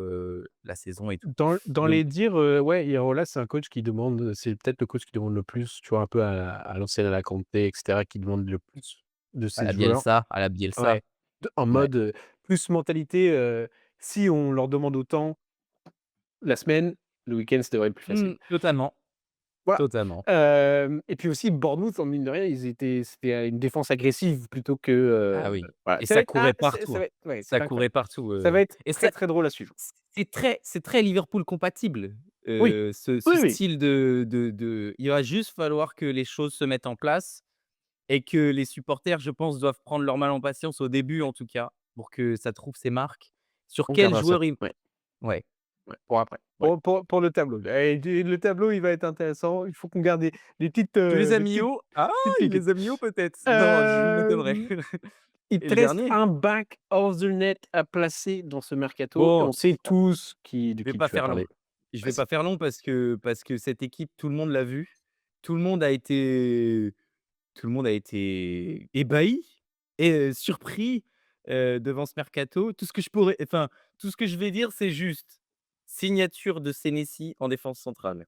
la saison et tout. Dans Donc les dires, ouais, Iraola, c'est un coach qui demande, c'est peut-être le coach qui demande le plus, tu vois? Un peu à l'ancienne, à la Conte et cetera, qui demande le plus de ses joueurs. à la Bielsa, Ouais, en ouais. mode, plus mentalité, si on leur demande autant la semaine, le week-end, ça devrait être plus facile. Totalement, Voilà, totalement. et puis aussi Bournemouth, en mine de rien, c'était une défense agressive plutôt que, Ah oui voilà, et ça va ça être courait ça partout, hein. va être ouais, Ça c'est incroyable. courait partout, Ça va être et très, ça très drôle à suivre. c'est très Liverpool compatible, Oui, ce oui, oui, style de il va juste falloir que les choses se mettent en place et que les supporters, je pense, doivent prendre leur mal en patience au début, en tout cas, pour que ça trouve ses marques. Sur on quel gardera ça. joueur il Ouais. ouais, Ouais, pour après. ouais. Pour le tableau. Et du le tableau, il va être intéressant. Il faut qu'on garde Tu les as des mis petites où? Ah! petites Il pépites. les a mis où peut-être? Non, je m'étonnerais. Hem, il Et te le reste dernier? un back of the net à placer dans ce mercato et Bon, on sait tous de je vais qui pas tu vas faire long. parler. Je vais Vas-y. pas faire long parce que cette équipe, tout le monde l'a vue. Tout le monde a été Tout le monde a été ébahi et surpris, devant ce mercato. Tout ce que je vais dire, c'est juste: signature de Senesi en défense centrale,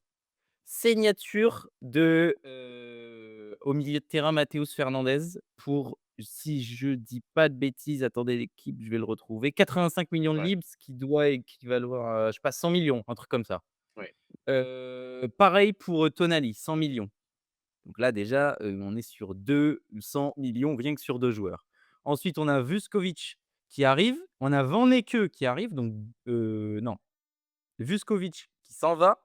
signature au milieu de terrain, Matheus Fernandes pour, si je dis pas de bêtises, attendez l'équipe, je vais le retrouver, 85 millions de Ouais, livres, ce qui doit équivaloir à, je sais pas, 100 millions, un truc comme ça. ouais. Pareil pour, Tonali, 100 millions. Donc là déjà, on est sur 200 millions rien que sur 2 joueurs. Ensuite, on a Vuskovic qui arrive, on a Van Lecke qui arrive, donc non, Vuskovic qui s'en va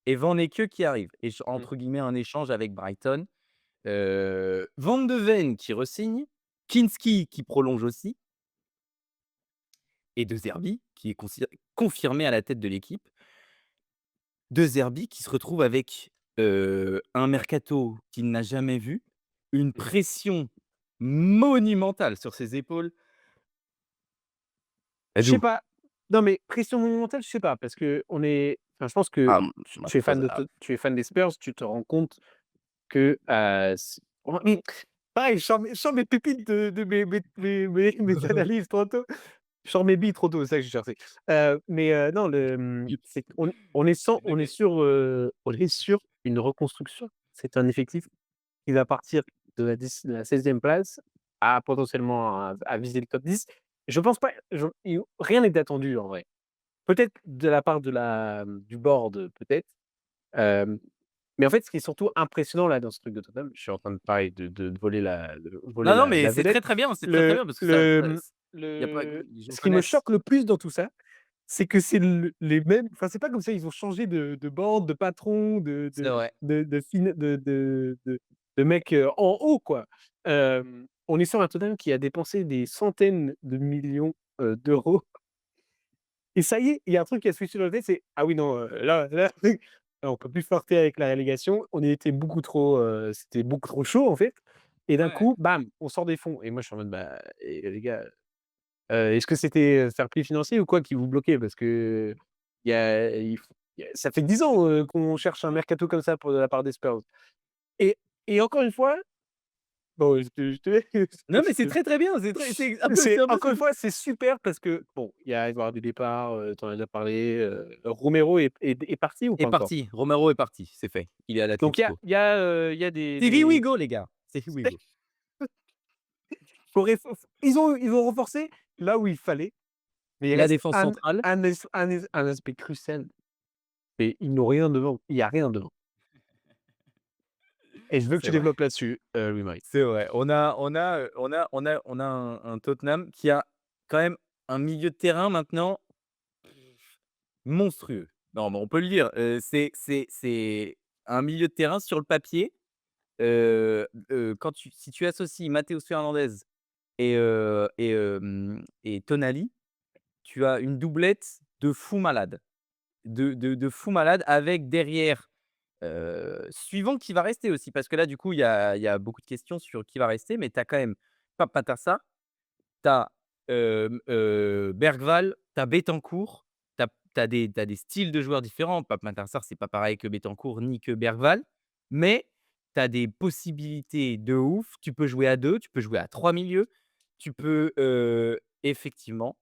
et Van Lecke qui arrive Mmh. entre guillemets «un échange» avec Brighton. Van de Ven qui re-signe, Kinski qui prolonge aussi et De Zerbi qui est confirmé à la tête de l'équipe. De Zerbi qui se retrouve avec, un mercato qu'il n'a jamais vu, une Mmh. pression monumentale sur ses épaules. Je sais Edu. pas. Non, mais pression monumentale, je sais pas parce qu'on est enfin, je pense que Moi tu je es fan pense de tu es fan des Spurs, tu te rends compte que, c pareil, je sors mes pépites de mes analyses trop tôt. Je sors mes billes trop tôt, c'est ça que j'ai cherché. Non, c'est on est sur une reconstruction. C'est un effectif qui va partir de la 16e place à potentiellement à viser le top 10. Je pense pas rien n'est attendu en vrai. Peut-être de la part du board, peut-être, hem, mais en fait, ce qui est surtout impressionnant là dans ce truc de Tottenham, je suis en train de pareil de voler non, non, mais la c'est vedette. très, très bien, c'est très, très Le bien parce que le, mmh, il y a pas le les gens ce qui me connaissent. choque le plus dans tout ça, c'est que c'est les mêmes, enfin, c'est pas comme ça, ils ont changé de bande, de patron, C'est vrai. de fin de mecs, en haut, quoi. On est sur un Tottenham qui a dépensé des centaines de millions, d'euros et ça y est, il y a un truc qui a switché dans la tête, c'est: «Ah oui, non, là, on peut plus flirter avec la relégation». On y était beaucoup trop, c'était beaucoup trop chaud, en fait et d'un Ouais. coup, bam, on sort des fonds et moi, je suis en mode: «Bah, les gars, est-ce que c'était, fair play financier ou quoi qui vous bloquait?» parce que il faut ça fait 10 ans, qu'on cherche un mercato comme ça pour de la part des Spurs et encore une fois, bon, Non, mais c'est très, très bien, c'est un peu c'est ce encore une que fois, c'est super parce que bon, il y a avoir du départ, tu en as déjà parlé, Romero est parti ou est pas encore? parti. Romero est parti, c'est fait. Il est à Donc l'Atlético. il y a des C'est here we go les gars, c'est here we go. faut ils ont renforcé là où il fallait, mais il La reste défense centrale, un aspect crucial et ils n'ont rien devant, il y a rien devant et je veux que c'est tu vrai. développes là-dessus, Louis-Marie. C'est vrai. On a un Tottenham qui a quand même un milieu de terrain maintenant monstrueux. Non, mais on peut le dire, c'est un milieu de terrain sur le papier, quand tu si tu associes Matheus Fernandes et Tonali, tu as une doublette de fou malade. De fou malade avec derrière, suivant qui va rester aussi parce que là, du coup, il y a beaucoup de questions sur qui va rester, mais tu as quand même Pape Matar, tu as, Bergvall, tu as Bentancur, tu as des styles de joueurs différents. Pape Matar c'est pas pareil que Bentancur ni que Bergvall, mais tu as des possibilités de ouf. Tu peux jouer à 2, tu peux jouer à 3 milieux, tu peux, effectivement,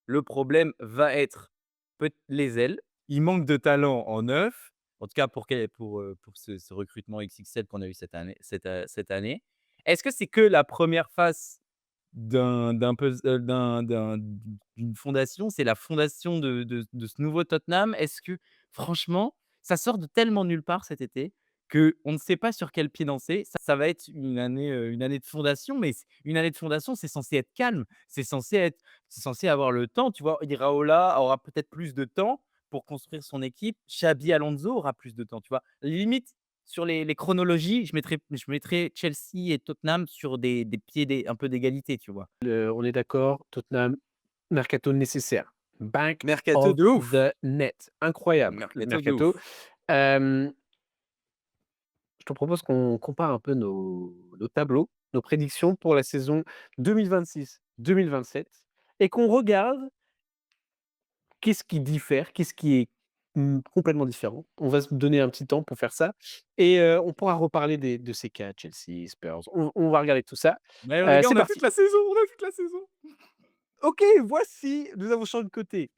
le problème va être peut les ailes. Il manque de talent en neuf, en tout cas pour ce recrutement XXL qu'on a eu cette année. Est-ce que c'est que la première phase d'un puzz d'une fondation? C'est la fondation de ce nouveau Tottenham? Est-ce que franchement, ça sort de tellement nulle part cet été qu'on ne sait pas sur quel pied danser. Ça va être une année de fondation, mais c une année de fondation, c'est censé être calme, c'est censé avoir le temps, tu vois? Iraola aura peut-être plus de temps pour construire son équipe. Xabi Alonso aura plus de temps, tu vois? Limite, sur les chronologies, je mettrais Chelsea et Tottenham sur des pieds un peu d'égalité, tu vois? On est d'accord, Tottenham, mercato nécessaire. Back Mercato of de ouf! the net. Incroyable le Mercato de mercato. ouf. Hem, je te propose qu'on compare un peu nos tableaux, nos prédictions pour la saison 2026-2027 et qu'on regarde qu'est-ce qui diffère, qu'est-ce qui est, complètement différent. On va se donner un petit temps pour faire ça et on pourra reparler de ces cas, Chelsea, Spurs. On va regarder tout ça. Mais les gars, C'est on a toute parti. la saison, on a toute la saison! OK, voici, nous avons changé de côté,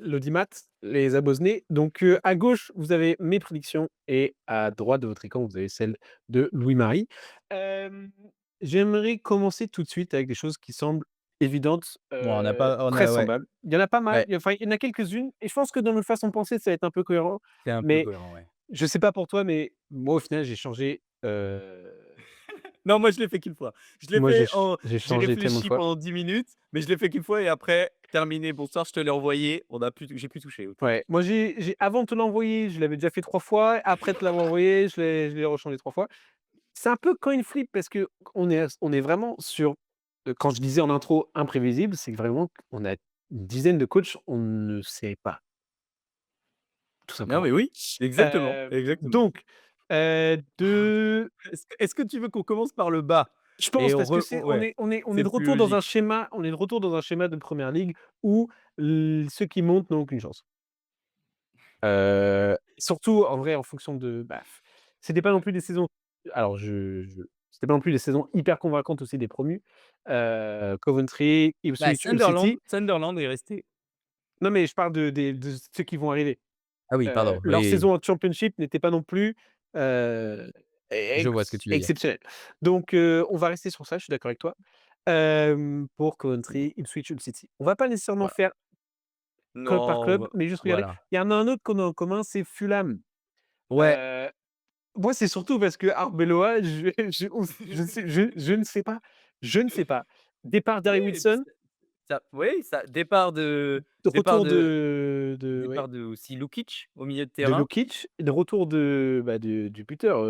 l'audimat, les abonnés. Donc, à gauche, vous avez mes prédictions et à droite de votre écran, vous avez celles de Louis-Marie. Hem, J'aimerais commencer tout de suite avec des choses qui semblent évidentes, Bon, on n'a pas on très a ouais, semblables. Il y en a pas mal, ouais, enfin, il y en a quelques-unes et je pense que dans notre façon de penser, ça va être un peu cohérent. c'est un peu Mais cohérent, ouais. je sais pas pour toi, mais moi, au final, j'ai changé, Non, moi, je l'ai fait qu'une fois. Je l'ai moi, fait en j'ai j'ai changé tellement de réfléchi fois. pendant 10 minutes, mais je l'ai fait qu'une fois et après, terminé, bonsoir, je te l'ai envoyé, j'ai plus touché au truc. Ouais, moi j'ai avant de te l'envoyer, je l'avais déjà fait 3 fois, après te l'avoir envoyé, je l'ai rechangé 3 fois. C'est un peu coin flip parce qu'on est vraiment sur, quand je disais en intro imprévisible, c'est que vraiment on a une dizaine de coachs, on ne sait pas, tout Non, mais simplement. oui, exactement, exactement. Donc, de Est-ce que tu veux qu'on commence par le bas je et pense parce que c'est ouais, on est c'est de plus retour dans un logique. schéma de première ligue où ceux qui montent n'ont aucune chance. Surtout en vrai en fonction de bah, c'était pas non plus des saisons alors je c'était pas non plus des saisons hyper convaincantes aussi des promus. Coventry, Bah, Ipswich, Hull Sunderland City. Sunderland est resté. Non mais je parle de ceux qui vont arriver. Ah oui, pardon, Leur oui, saison en Championship n'était pas non plus, heu, je vois ce que tu veux dire. exceptionnelle. Donc on va rester sur ça, je suis d'accord avec toi. Pour Coventry, Ipswich, Hull City. On va pas nécessairement Voilà. faire club par Non, club, mais juste regarder. voilà. Il y en a un autre qu'on a en commun, c'est Fulham. Ouais. Heu Moi, c'est surtout parce que Arbeloa, je on je sais je ne sais pas, je ne sais pas. Départ Oui, d'Harry Wilson, ça oui, ça départ de De départ retour de de ouais, départ de aussi Lukic au milieu de de terrain. Jokic, de retour de, bah, du buteur,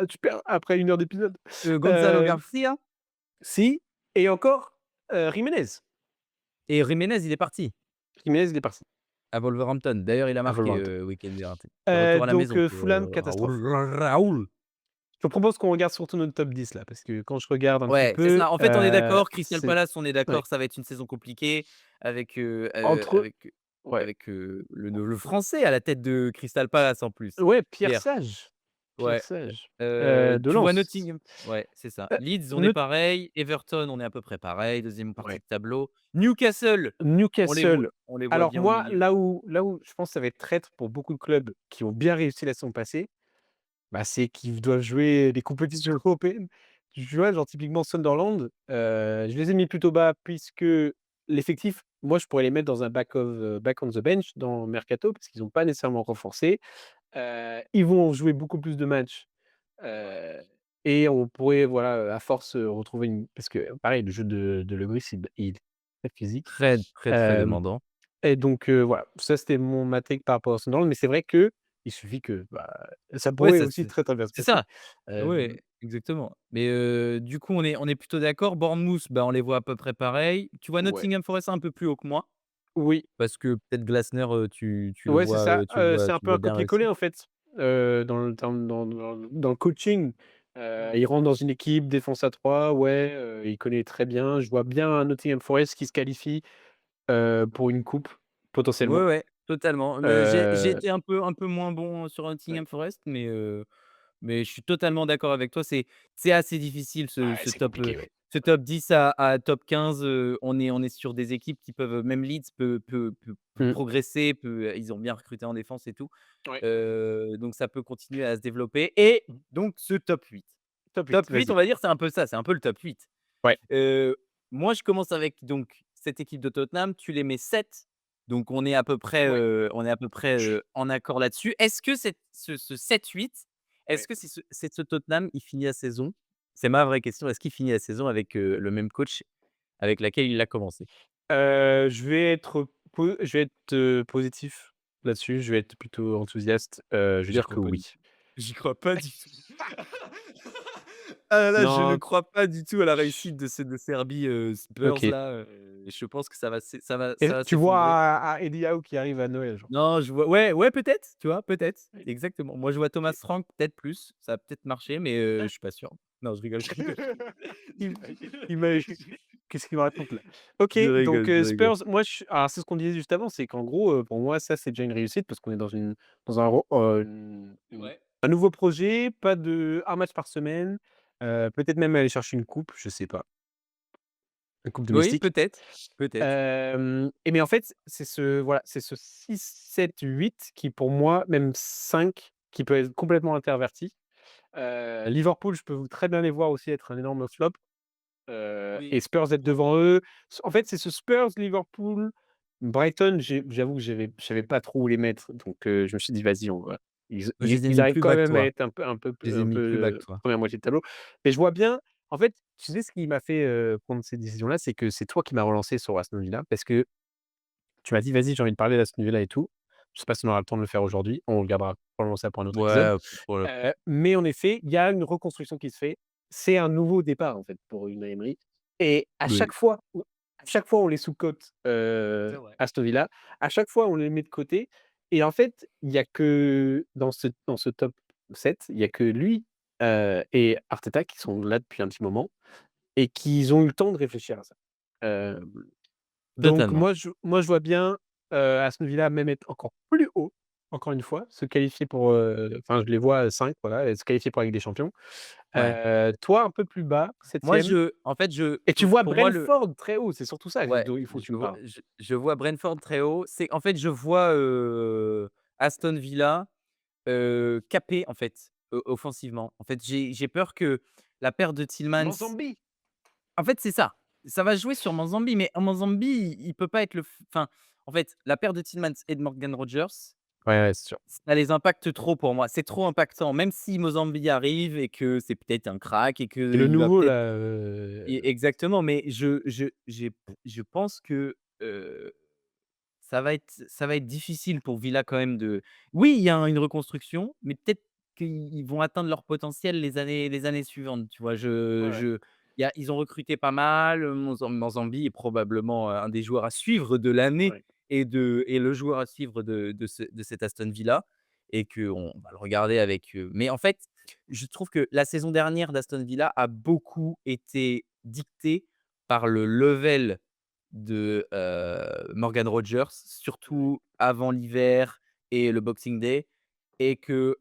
tu perds après 1 heure d'épisode. Gonzalo Hem, Garcia si et encore, Jiménez. et Jiménez, il est parti Jiménez, il est parti à Wolverhampton. D'ailleurs, il a à marqué, Wolverhampton. week-end dernier. De retour à la Donc maison pour, Fulham, Raoul catastrophe. Raoul. Je te propose qu'on regarde surtout notre top 10 là, parce que quand je regarde un petit Ouais, c'est peu, ça. En fait, on est d'accord, Crystal c'est Palace, on est ouais, d'accord, ça va être une saison compliquée avec, entre ouais, le Français à la tête de Crystal Palace en plus, ouais, Pierre Pierre. Sage, Pierre Ouais, Sage, de tu vois Lens. Nottingham ouais, c'est ça. Heu, Leeds, on est Not pareil. Everton, on est à peu près pareil, deuxième partie ouais, de tableau. Newcastle, Newcastle. on les voit Alors bien au moi, milieu. là où je pense que ça va être traître pour beaucoup de clubs qui ont bien réussi la saison passée, bah, c'est qu'ils doivent jouer des compétitions européennes. Tu vois, genre typiquement Sunderland, je les ai mis plutôt bas puisque l'effectif, moi je pourrais les mettre dans un back on the bench dans Mercato parce qu'ils ont pas nécessairement renforcé. Ils vont jouer beaucoup plus de matchs, heu et on pourrait voilà, à force, retrouver une parce que pareil le jeu de Lloris il est très physique. Très, très, très Hem demandant. et donc voilà, ça c'était ma take par rapport à Sunderland, mais c'est vrai qu'il suffit que, bah, ça Ouais, pourrait ça aussi c'est très, très bien se c'est passer. ça. Hem, Ouais, exactement. Mais, du coup, on est plutôt d'accord. Bournemouth, bah, on les voit à peu près pareil. Tu vois ouais, Nottingham Forest un peu plus haut que moi, oui, parce que peut-être Glasner, tu le ouais, c'est vois, ça, c'est un tu le peu vois un bien réussir. copier-coller en fait, dans le coaching. Il rentre dans une équipe, défense à 3, ouais, il connaît très bien. Je vois bien un Nottingham Forest qui se qualifie, pour une coupe Ouais, potentiellement. ouais, totalement. Le j'ai Heu, été un peu moins bon sur ouais, Nottingham Forest, mais je suis totalement d'accord avec toi. C'est assez difficile ouais, c'est compliqué, ouais. ce top 10 à top 15, on est sur des équipes qui peuvent même Leeds peut Mmh, progresser, ils ont bien recruté en défense et tout. ouais. Donc ça peut continuer à se développer et donc ce top 8. Top 8, Top 8, on vas-y. va dire, c'est un peu ça, c'est un peu le top 8. Ouais, Moi, je commence avec donc cette équipe de Tottenham, tu les mets 7, donc ouais. on est à peu près, en accord là-dessus. Est-ce que ce 7-8, est-ce Ouais. que c'est ce Tottenham, il finit la saison? C'est ma vraie question, est-ce qu'il finit la saison avec, le même coach avec laquelle il l'a commencé? Je vais être, positif là-dessus, je vais être plutôt enthousiaste, je vais J'y dire que crois pas du oui. tout. J'y crois pas du tout. Ah là là, je ne Non, crois pas du tout à la ch réussite de ceux de Serbie, Spurs OK. là, je pense que Et ça va tu vois s'effondrer. un Eddie Howe qui arrive à Noël, genre? Non, je vois ouais, ouais, peut-être, tu vois? Peut-être, Oui, exactement. Moi, je vois Thomas OK. Frank peut-être plus, ça a peut-être marché, mais je suis pas sûr. Non, je rigole, je rigole. Ima imagine qu'est-ce qu'il me raconte là? OK, Je donc rigole, je rigole. Spurs, moi je alors c'est ce qu'on disait juste avant, c'est qu'en gros, pour moi ça c'est déjà une réussite parce qu'on est dans un ro Ouais. un nouveau projet, pas de un match par semaine, peut-être même aller chercher une coupe, je sais pas, une coupe Oui, domestique. peut-être, peut-être. Mais en fait, c'est ce 6, 7, 8 qui pour moi, même 5, qui peut être complètement interverti. Liverpool, je peux très bien les voir aussi être un énorme flop, Oui. et Spurs être devant eux. En fait, c'est ce Spurs, Liverpool, Brighton, j'avoue que je savais pas trop où les mettre, donc je me suis dit: «Vas-y, on va». Moi, je les ai Ils mis arrivent plus quand bas que même à toi. être Je les ai mis plus bas que toi. 1re moitié de tableau, mais je vois bien en fait, tu sais ce qui m'a fait, prendre cette décision-là? C'est que c'est toi qui m'as relancé sur Aston Villa parce que tu m'as dit: «Vas-y, j'ai envie de parler d'Aston Villa et tout». Je sais pas si on aura le temps de le faire aujourd'hui, on gardera probablement ça pour un autre épisode. Ouais, voilà. Mais en effet, il y a une reconstruction qui se fait. C'est un nouveau départ, en fait, pour Unai Emery et Oui. à chaque fois, on les sous-cote, C'est vrai. Aston Villa. À chaque fois, on les met de côté et en fait, il y a que dans ce top 7, il y a que lui, et Arteta qui sont là depuis un petit moment et qu'ils ont eu le temps de réfléchir à ça. Hem donc Totalement. moi je vois bien, Aston Villa même être encore plus haut, encore une fois, se qualifier pour, enfin je les vois, 5 voilà, et se qualifier pour la Ligue des Champions. Ouais. Toi un peu plus bas, Moi, 7e je et tu vois pour moi, le Brentford très haut, c'est surtout ça ouais, dont il faut que tu me parles. je vois Brentford très haut. C'est en fait, je vois, Aston Villa, caper, en fait, offensivement. En fait, j'ai peur que la perte de Tielemans Mozambique! en fait, c'est ça. Ça va jouer sur Manzambi, mais Manzambi, il peut pas être enfin, en fait, la perte de Tielemans et de Morgan Rogers, Ouais, ouais, c'est sûr. Ça les impacte trop pour moi. C'est trop impactant, même si Mozambique arrive et que c'est peut-être un crack et Et le qu'il va nouveau peut-être là, exactement, mais je pense que, ça va être difficile pour Villa quand même de oui, il y a une reconstruction, mais peut-être qu'ils vont atteindre leur potentiel les années suivantes, tu vois? ouais, ouais, Ils ont recruté pas mal, Mozambique est probablement, un des joueurs à suivre de l'année ouais. et le joueur à suivre de cet Aston Villa et qu'on va le regarder avec, mais en fait, je trouve que la saison dernière d'Aston Villa a beaucoup été dictée par le level de, Morgan Rogers, surtout avant l'hiver et le Boxing Day et que,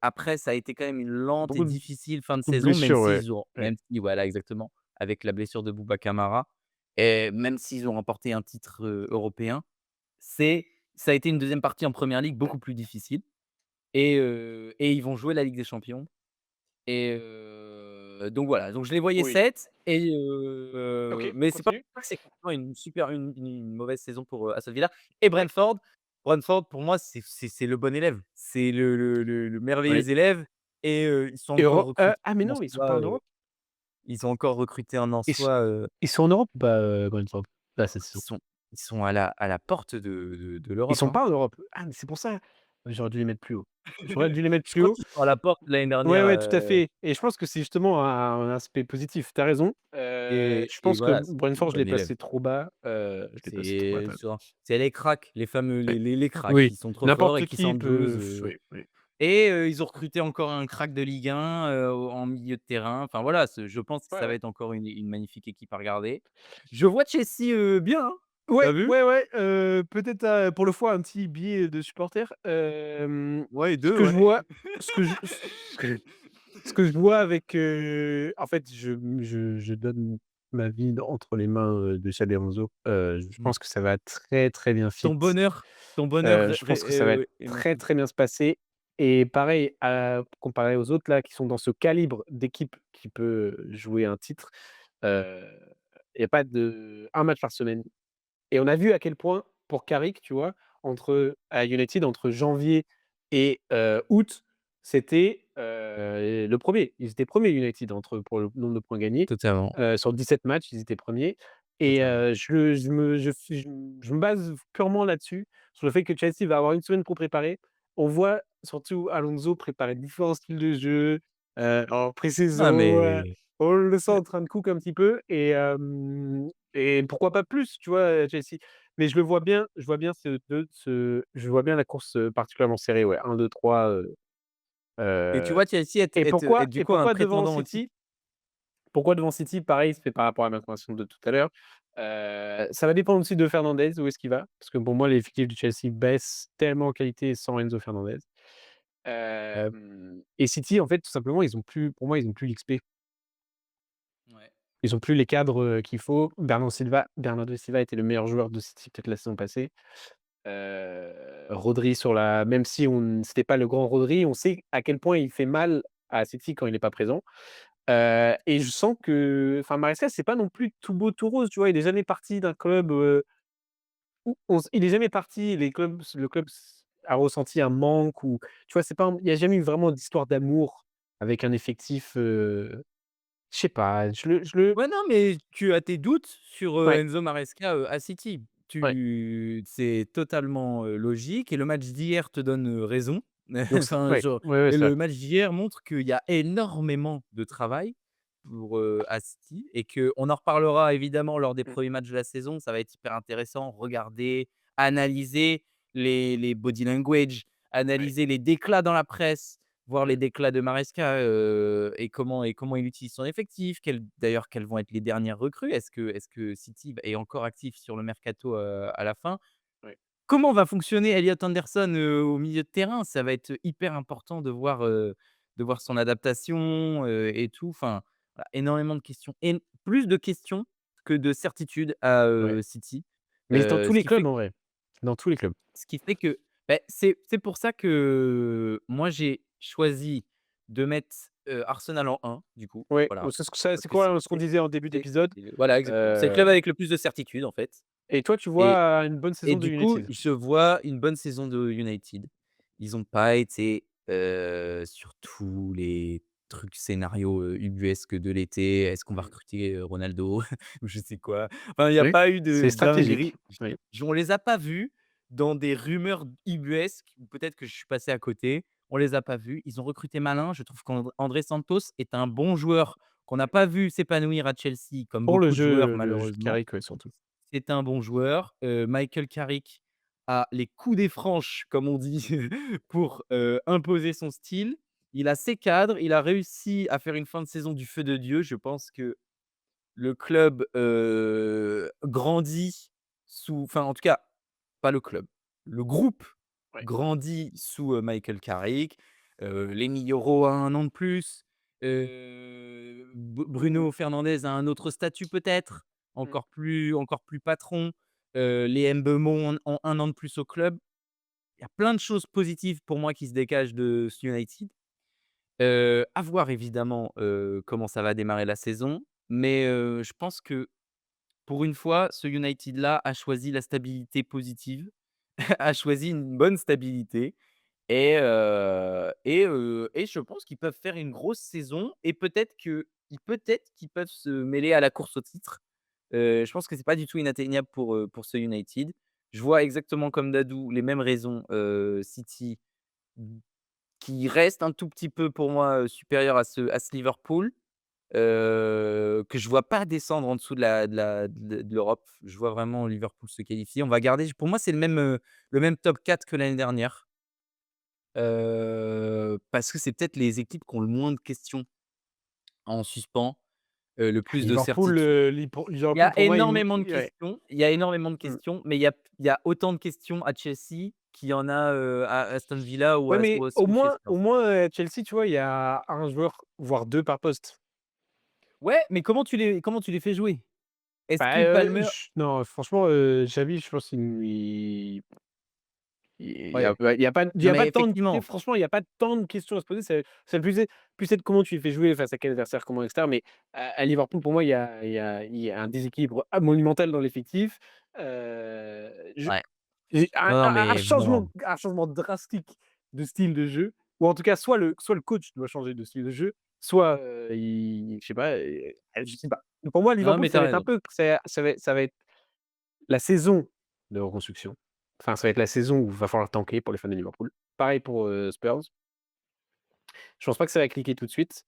après ça a été quand même une lente et Beaucoup de difficile fin de beaucoup de saison, blessures, ouais. Ouais. même si voilà exactement, avec la blessure de Bouba Kamara et même s'ils ont remporté un titre, européen, c'est ça a été une deuxième partie en première ligue beaucoup plus difficile et ils vont jouer la Ligue des champions et donc voilà, donc je les voyais Oui. 7 et OK, mais c'est pas continue. que c'est forcément une mauvaise saison pour, Aston Villa et Oui. Brentford pour moi c'est le bon élève. C'est le Oui. merveilleux élève et ils sont encore Euro recrutés ah mais en non, ils sont pas soi, en Europe? ils ont encore recruté un en Ils s soi, ils sont en Europe ou pas, Brentford? Là, cette ils saison? sont ils sont à la porte de Ils l'Europe, sont hein. pas en Europe? Ah mais c'est pour ça. J'aurais dû les mettre plus haut. J'aurais dû les mettre Je plus crois haut. qu'ils sont à la porte l'année Ouais, dernière, ouais, tout à fait et je pense que c'est justement un aspect positif. Tu as raison. Je et pense que voilà, c'est le Brentford, je l'ai bon élève. placé trop bas, je l'ai placé trop bas, tu C'est les cracks, les fameux ouais. les cracks Oui, qui sont trop forts et n'importe qui qui sentent Andrews, peut oui, oui. et ils ont recruté encore un crack de Ligue 1, en milieu de terrain. Enfin voilà, je pense que Ouais, ça va ouais. être encore une magnifique équipe à regarder. Je vois Chelsea, bien, hein. Tu Ouais, vu? ouais, ouais, peut-être, pour le fois, un petit billet de supporter. Ouais, Ce 2 que je ouais. vois ce que je ce que je vois avec, en fait, je donne ma vie entre les mains, de Xabi Alonso. Je Mmh. pense que ça va très, très bien fit. Ton bonheur ton bonheur Je pense que ça va être est très, maintenu. très bien se passer et pareil, comparé aux autres là, qui sont dans ce calibre d'équipe qui peut jouer un titre, heu, il y a pas de un match par semaine et on a vu à quel point pour Carrick, tu vois, à United, entre janvier et août, c'était, le premier. Ils étaient premiers United pour le nombre de points gagnés. Totalement, Sur 17 matchs, ils étaient premiers et totalement. je me base purement là-dessus, sur le fait que Chelsea va avoir une semaine pour préparer. On voit surtout Alonso préparer différents styles de jeu, en Ah pré-saison, mais on le sent ouais. en train de cook un petit peu et pourquoi pas plus, tu vois, Chelsea? Mais je vois bien la course, particulièrement serrée, ouais, 1-2-3, Et tu heu vois Chelsea être du et coup un pourquoi devant prétendant au City? titre? Pourquoi devant City? Pareil, c'est par rapport à ma conversation de tout à l'heure. Ça va dépendre aussi de Fernandez, où est-ce qu'il va? Parce que pour moi, l'effectif du Chelsea baisse tellement en qualité sans Enzo Fernandez. Et City, en fait, tout simplement, ils ont plus pour moi, ils ont plus l'XP. Ouais. Ils ont plus les cadres, qu'il faut. Bernardo Silva était le meilleur joueur de City peut-être la saison passée. Rodri sur la même si on c'était pas le grand Rodri, on sait à quel point il fait mal à City quand il est pas présent. Et je sens que enfin Maresca, c'est pas non plus tout beau tout rose, tu vois? Il est jamais parti d'un club, où il est jamais parti, le club a ressenti un manque ou tu vois? C'est pas il y a jamais eu vraiment d'histoire d'amour avec un effectif, je sais pas, Ouais, non, mais tu as tes doutes sur, ouais, Enzo Maresca, à City. ouais, C'est totalement, logique et le match d'hier te donne, raison. donc c'est Enfin, ouais, genre ouais, ouais, et c'est vrai. le match d'hier montre qu'il y a énormément de travail pour, à City et qu'on en reparlera évidemment lors des Mmh, premiers matchs de la saison. Ça va être hyper intéressant. Regarder, analyser les body language, ouais, analyser les déclats dans la presse, voir les mmh, déclats de Maresca, et comment il utilise son effectif, quelles vont être les dernières recrues. Est-ce que City est encore actif sur le mercato, à la fin? ouais, Comment va fonctionner Elliot Anderson, au milieu de terrain? Ça va être hyper important de voir son adaptation, et tout. Enfin, voilà, énormément de questions et plus de questions que de certitudes à, ouais. City. Mais dans tous Ce les qui fait clubs en vrai, dans tous les clubs. ce qui fait que, c'est pour ça que moi j'ai choisi de mettre, Arsenal en 1 du coup, Ouais, voilà. c'est ce que ça Parce c'est que quoi ce qu'on disait en début c'est d'épisode? voilà exactement. C'est le Heu, club avec le plus de certitude en fait Et toi, tu et vois, une bonne et saison de du coup, United? je vois une bonne saison de United. Ils ont pas été, sur tous les trucs scénarios, ubuesques de l'été. Est-ce qu'on va Mmh. recruter, Ronaldo ou je sais quoi? Enfin, il y a Oui, pas eu de c'est dinguerie. stratégique. Oui. On les a pas vus dans des rumeurs ubuesques ou peut-être que je suis passé à côté. On les a pas vus. Ils ont recruté malin. Je trouve qu'André Santos est un bon joueur qu'on n'a pas vu s'épanouir à Chelsea comme Pour beaucoup de joueurs le jeu de malheureusement. Carrick, ouais, surtout. C'est un bon joueur. Michael Carrick a les coups des franches, comme on dit, pour, imposer son style. Il a ses cadres, il a réussi à faire une fin de saison du feu de Dieu. Je pense que le club, grandit sous enfin, en tout cas, pas le club, le groupe Ouais. grandit sous, Michael Carrick. Lenny Yoro a 1 an de plus. Bruno Fernandes a un autre statut peut-être, Mmh. encore plus patron. Les Mbeumo ont 1 an de plus au club. Il y a plein de choses positives pour moi qui se dégagent de ce United. À voir évidemment, comment ça va démarrer la saison, mais je pense que pour une fois, ce United-là a choisi la stabilité positive, a choisi une bonne stabilité et je pense qu'ils peuvent faire une grosse saison et peut-être qu'ils peuvent se mêler à la course au titre. Je pense que c'est pas du tout inatteignable pour ce United. Je vois exactement comme Dadou les mêmes raisons, City qui reste un tout petit peu pour moi, supérieur à ce Liverpool, que je vois pas descendre en dessous de l'Europe. Je vois vraiment Liverpool se qualifier. On va garder pour moi, c'est le même top 4 que l'année dernière, parce que c'est peut-être les équipes qui ont le moins de questions en suspens, le plus de Liverpool, certitudes. Il y Liverpool a pour moi, énormément de ouais. questions, il y a énormément de Mmh. questions, mais il y a autant de questions à Chelsea qu'il y en a, à Aston Villa Ouais, mais ou chez Spurs. au moins, Chelsea, tu vois, il y a un joueur, voire 2 par poste. Ouais, mais comment tu les fais jouer? Est-ce Bah, que Palmer ch non, franchement, Xavi, je pense il y a ouais, pas il y non a pas mais tant de effectivement. franchement, il y a pas tant de questions à se poser. C'est plus être comment tu les fais jouer, face à quel adversaire, comment et cetera. Mais à Liverpool, pour moi, il y a un déséquilibre monumental dans l'effectif. Je Ouais. Non, non, mais bon. un changement drastique de style de jeu, ou en tout cas, soit le coach doit changer de style de jeu, soit, il je sais pas, je sais pas. Pour moi, Non, Liverpool, mais tu as ça va être un raison. peu ça va être la saison de reconstruction. Enfin, ça va être la saison où il va falloir tanker pour les fans de Liverpool. Pareil pour, Spurs. Je pense pas que ça va cliquer tout de suite,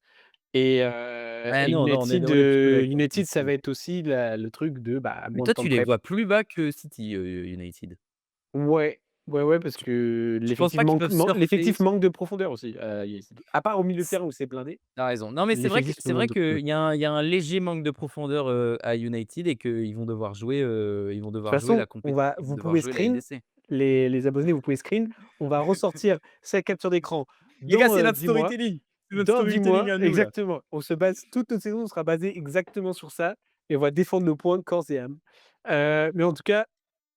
Ouais, et non, non, United, on est plutôt d'accord. United, ça va être aussi le truc de, bah, Mais moins de toi, temps tu de les prep. vois plus bas que City, United? Ouais, ouais, parce Tu que tu penses pas qu'ils peuvent surfer l'effectif sur manque de profondeur aussi, United. À part au milieu de c terrain où c'est blindé, tu raison. Non, mais l'effectif c'est vrai manque de profondeur. qu'il y a un léger manque de profondeur, à United et qu'ils vont devoir jouer, De toute façon, ils vont vous devoir pouvez jouer la screen, LDC. les abonnés, vous pouvez screen. On va ressortir cette capture d'écran Les gars, dans, c'est notre 10 mois. storytelling. C'est notre Dans 10 storytelling mois, à nous, là. exactement. On se base toute notre saison sera basée exactement sur ça, et on va défendre nos points corps et âme. Mais en tout cas,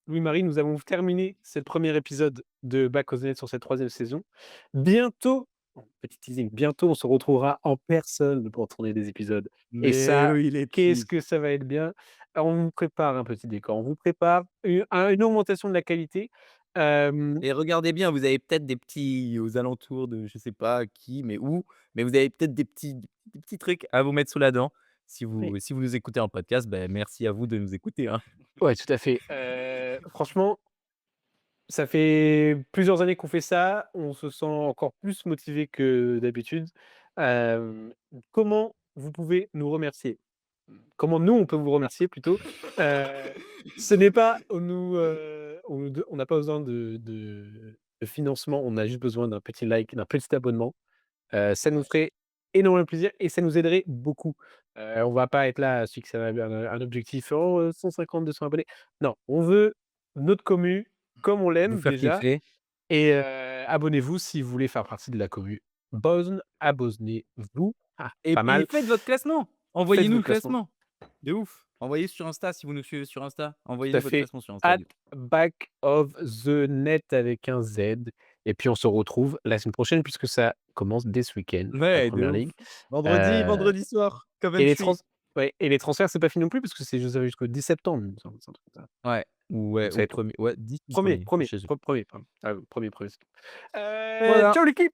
Louis-Marie, nous avons terminé ce premier épisode de Back aux Net sur cette troisième saison. Bientôt, petit teasing, bientôt on se retrouvera en personne pour tourner des épisodes, et Mais ça, oui, les qu'est-ce petits. que ça va être bien! On vous prépare un petit décor, on vous prépare une augmentation de la qualité. Hem, Et regardez bien, vous avez peut-être des petits aux alentours de je sais pas qui, mais où, mais vous avez peut-être des petits trucs à vous mettre sous la dent. oui, Si vous nous écoutez en podcast, ben merci à vous de nous écouter, hein. ouais, tout à fait. Franchement, ça fait plusieurs années qu'on fait ça, on se sent encore plus motivé que d'habitude. Hem, Comment vous pouvez nous remercier? Comment nous, on peut vous remercier plutôt? Heu, Ce n'est pas on n'a pas besoin de financement, on a juste besoin d'un petit like, d'un petit abonnement. Ça nous ferait énormément plaisir et ça nous aiderait beaucoup. On va pas être là à se fixer un objectif: «Oh, 150-200 abonnés». Non, on veut notre commu comme on Vous l'aime faire déjà, kiffer. et abonnez-vous si vous voulez faire partie de la commu. Abonnez-vous. Ah, pas Et mal. faites votre classement. Faites Envoyez-nous le votre classement. classement. De ouf. Envoyez sur Insta si vous nous suivez sur Insta. Tout à Envoyez-nous votre fait. classement sur Insta, At du coup. Back of the Net avec un Z, et puis on se retrouve la semaine prochaine puisque ça commence dès ce week-end, la Ouais, de première ouf. ligue. Heu Vendredi soir, et les Coventry. transferts, c'est pas fini non plus parce que c'est jusqu'au 10 septembre, il me semble, c'est un truc comme ça. Ouais. Ouais, Donc ça au va être premier, ouais, 10 ou 1er, 1er 1er, chez eux. 1er pardon. Ah, 1er, 1er c'est bon. Voilà. Ciao l'équipe!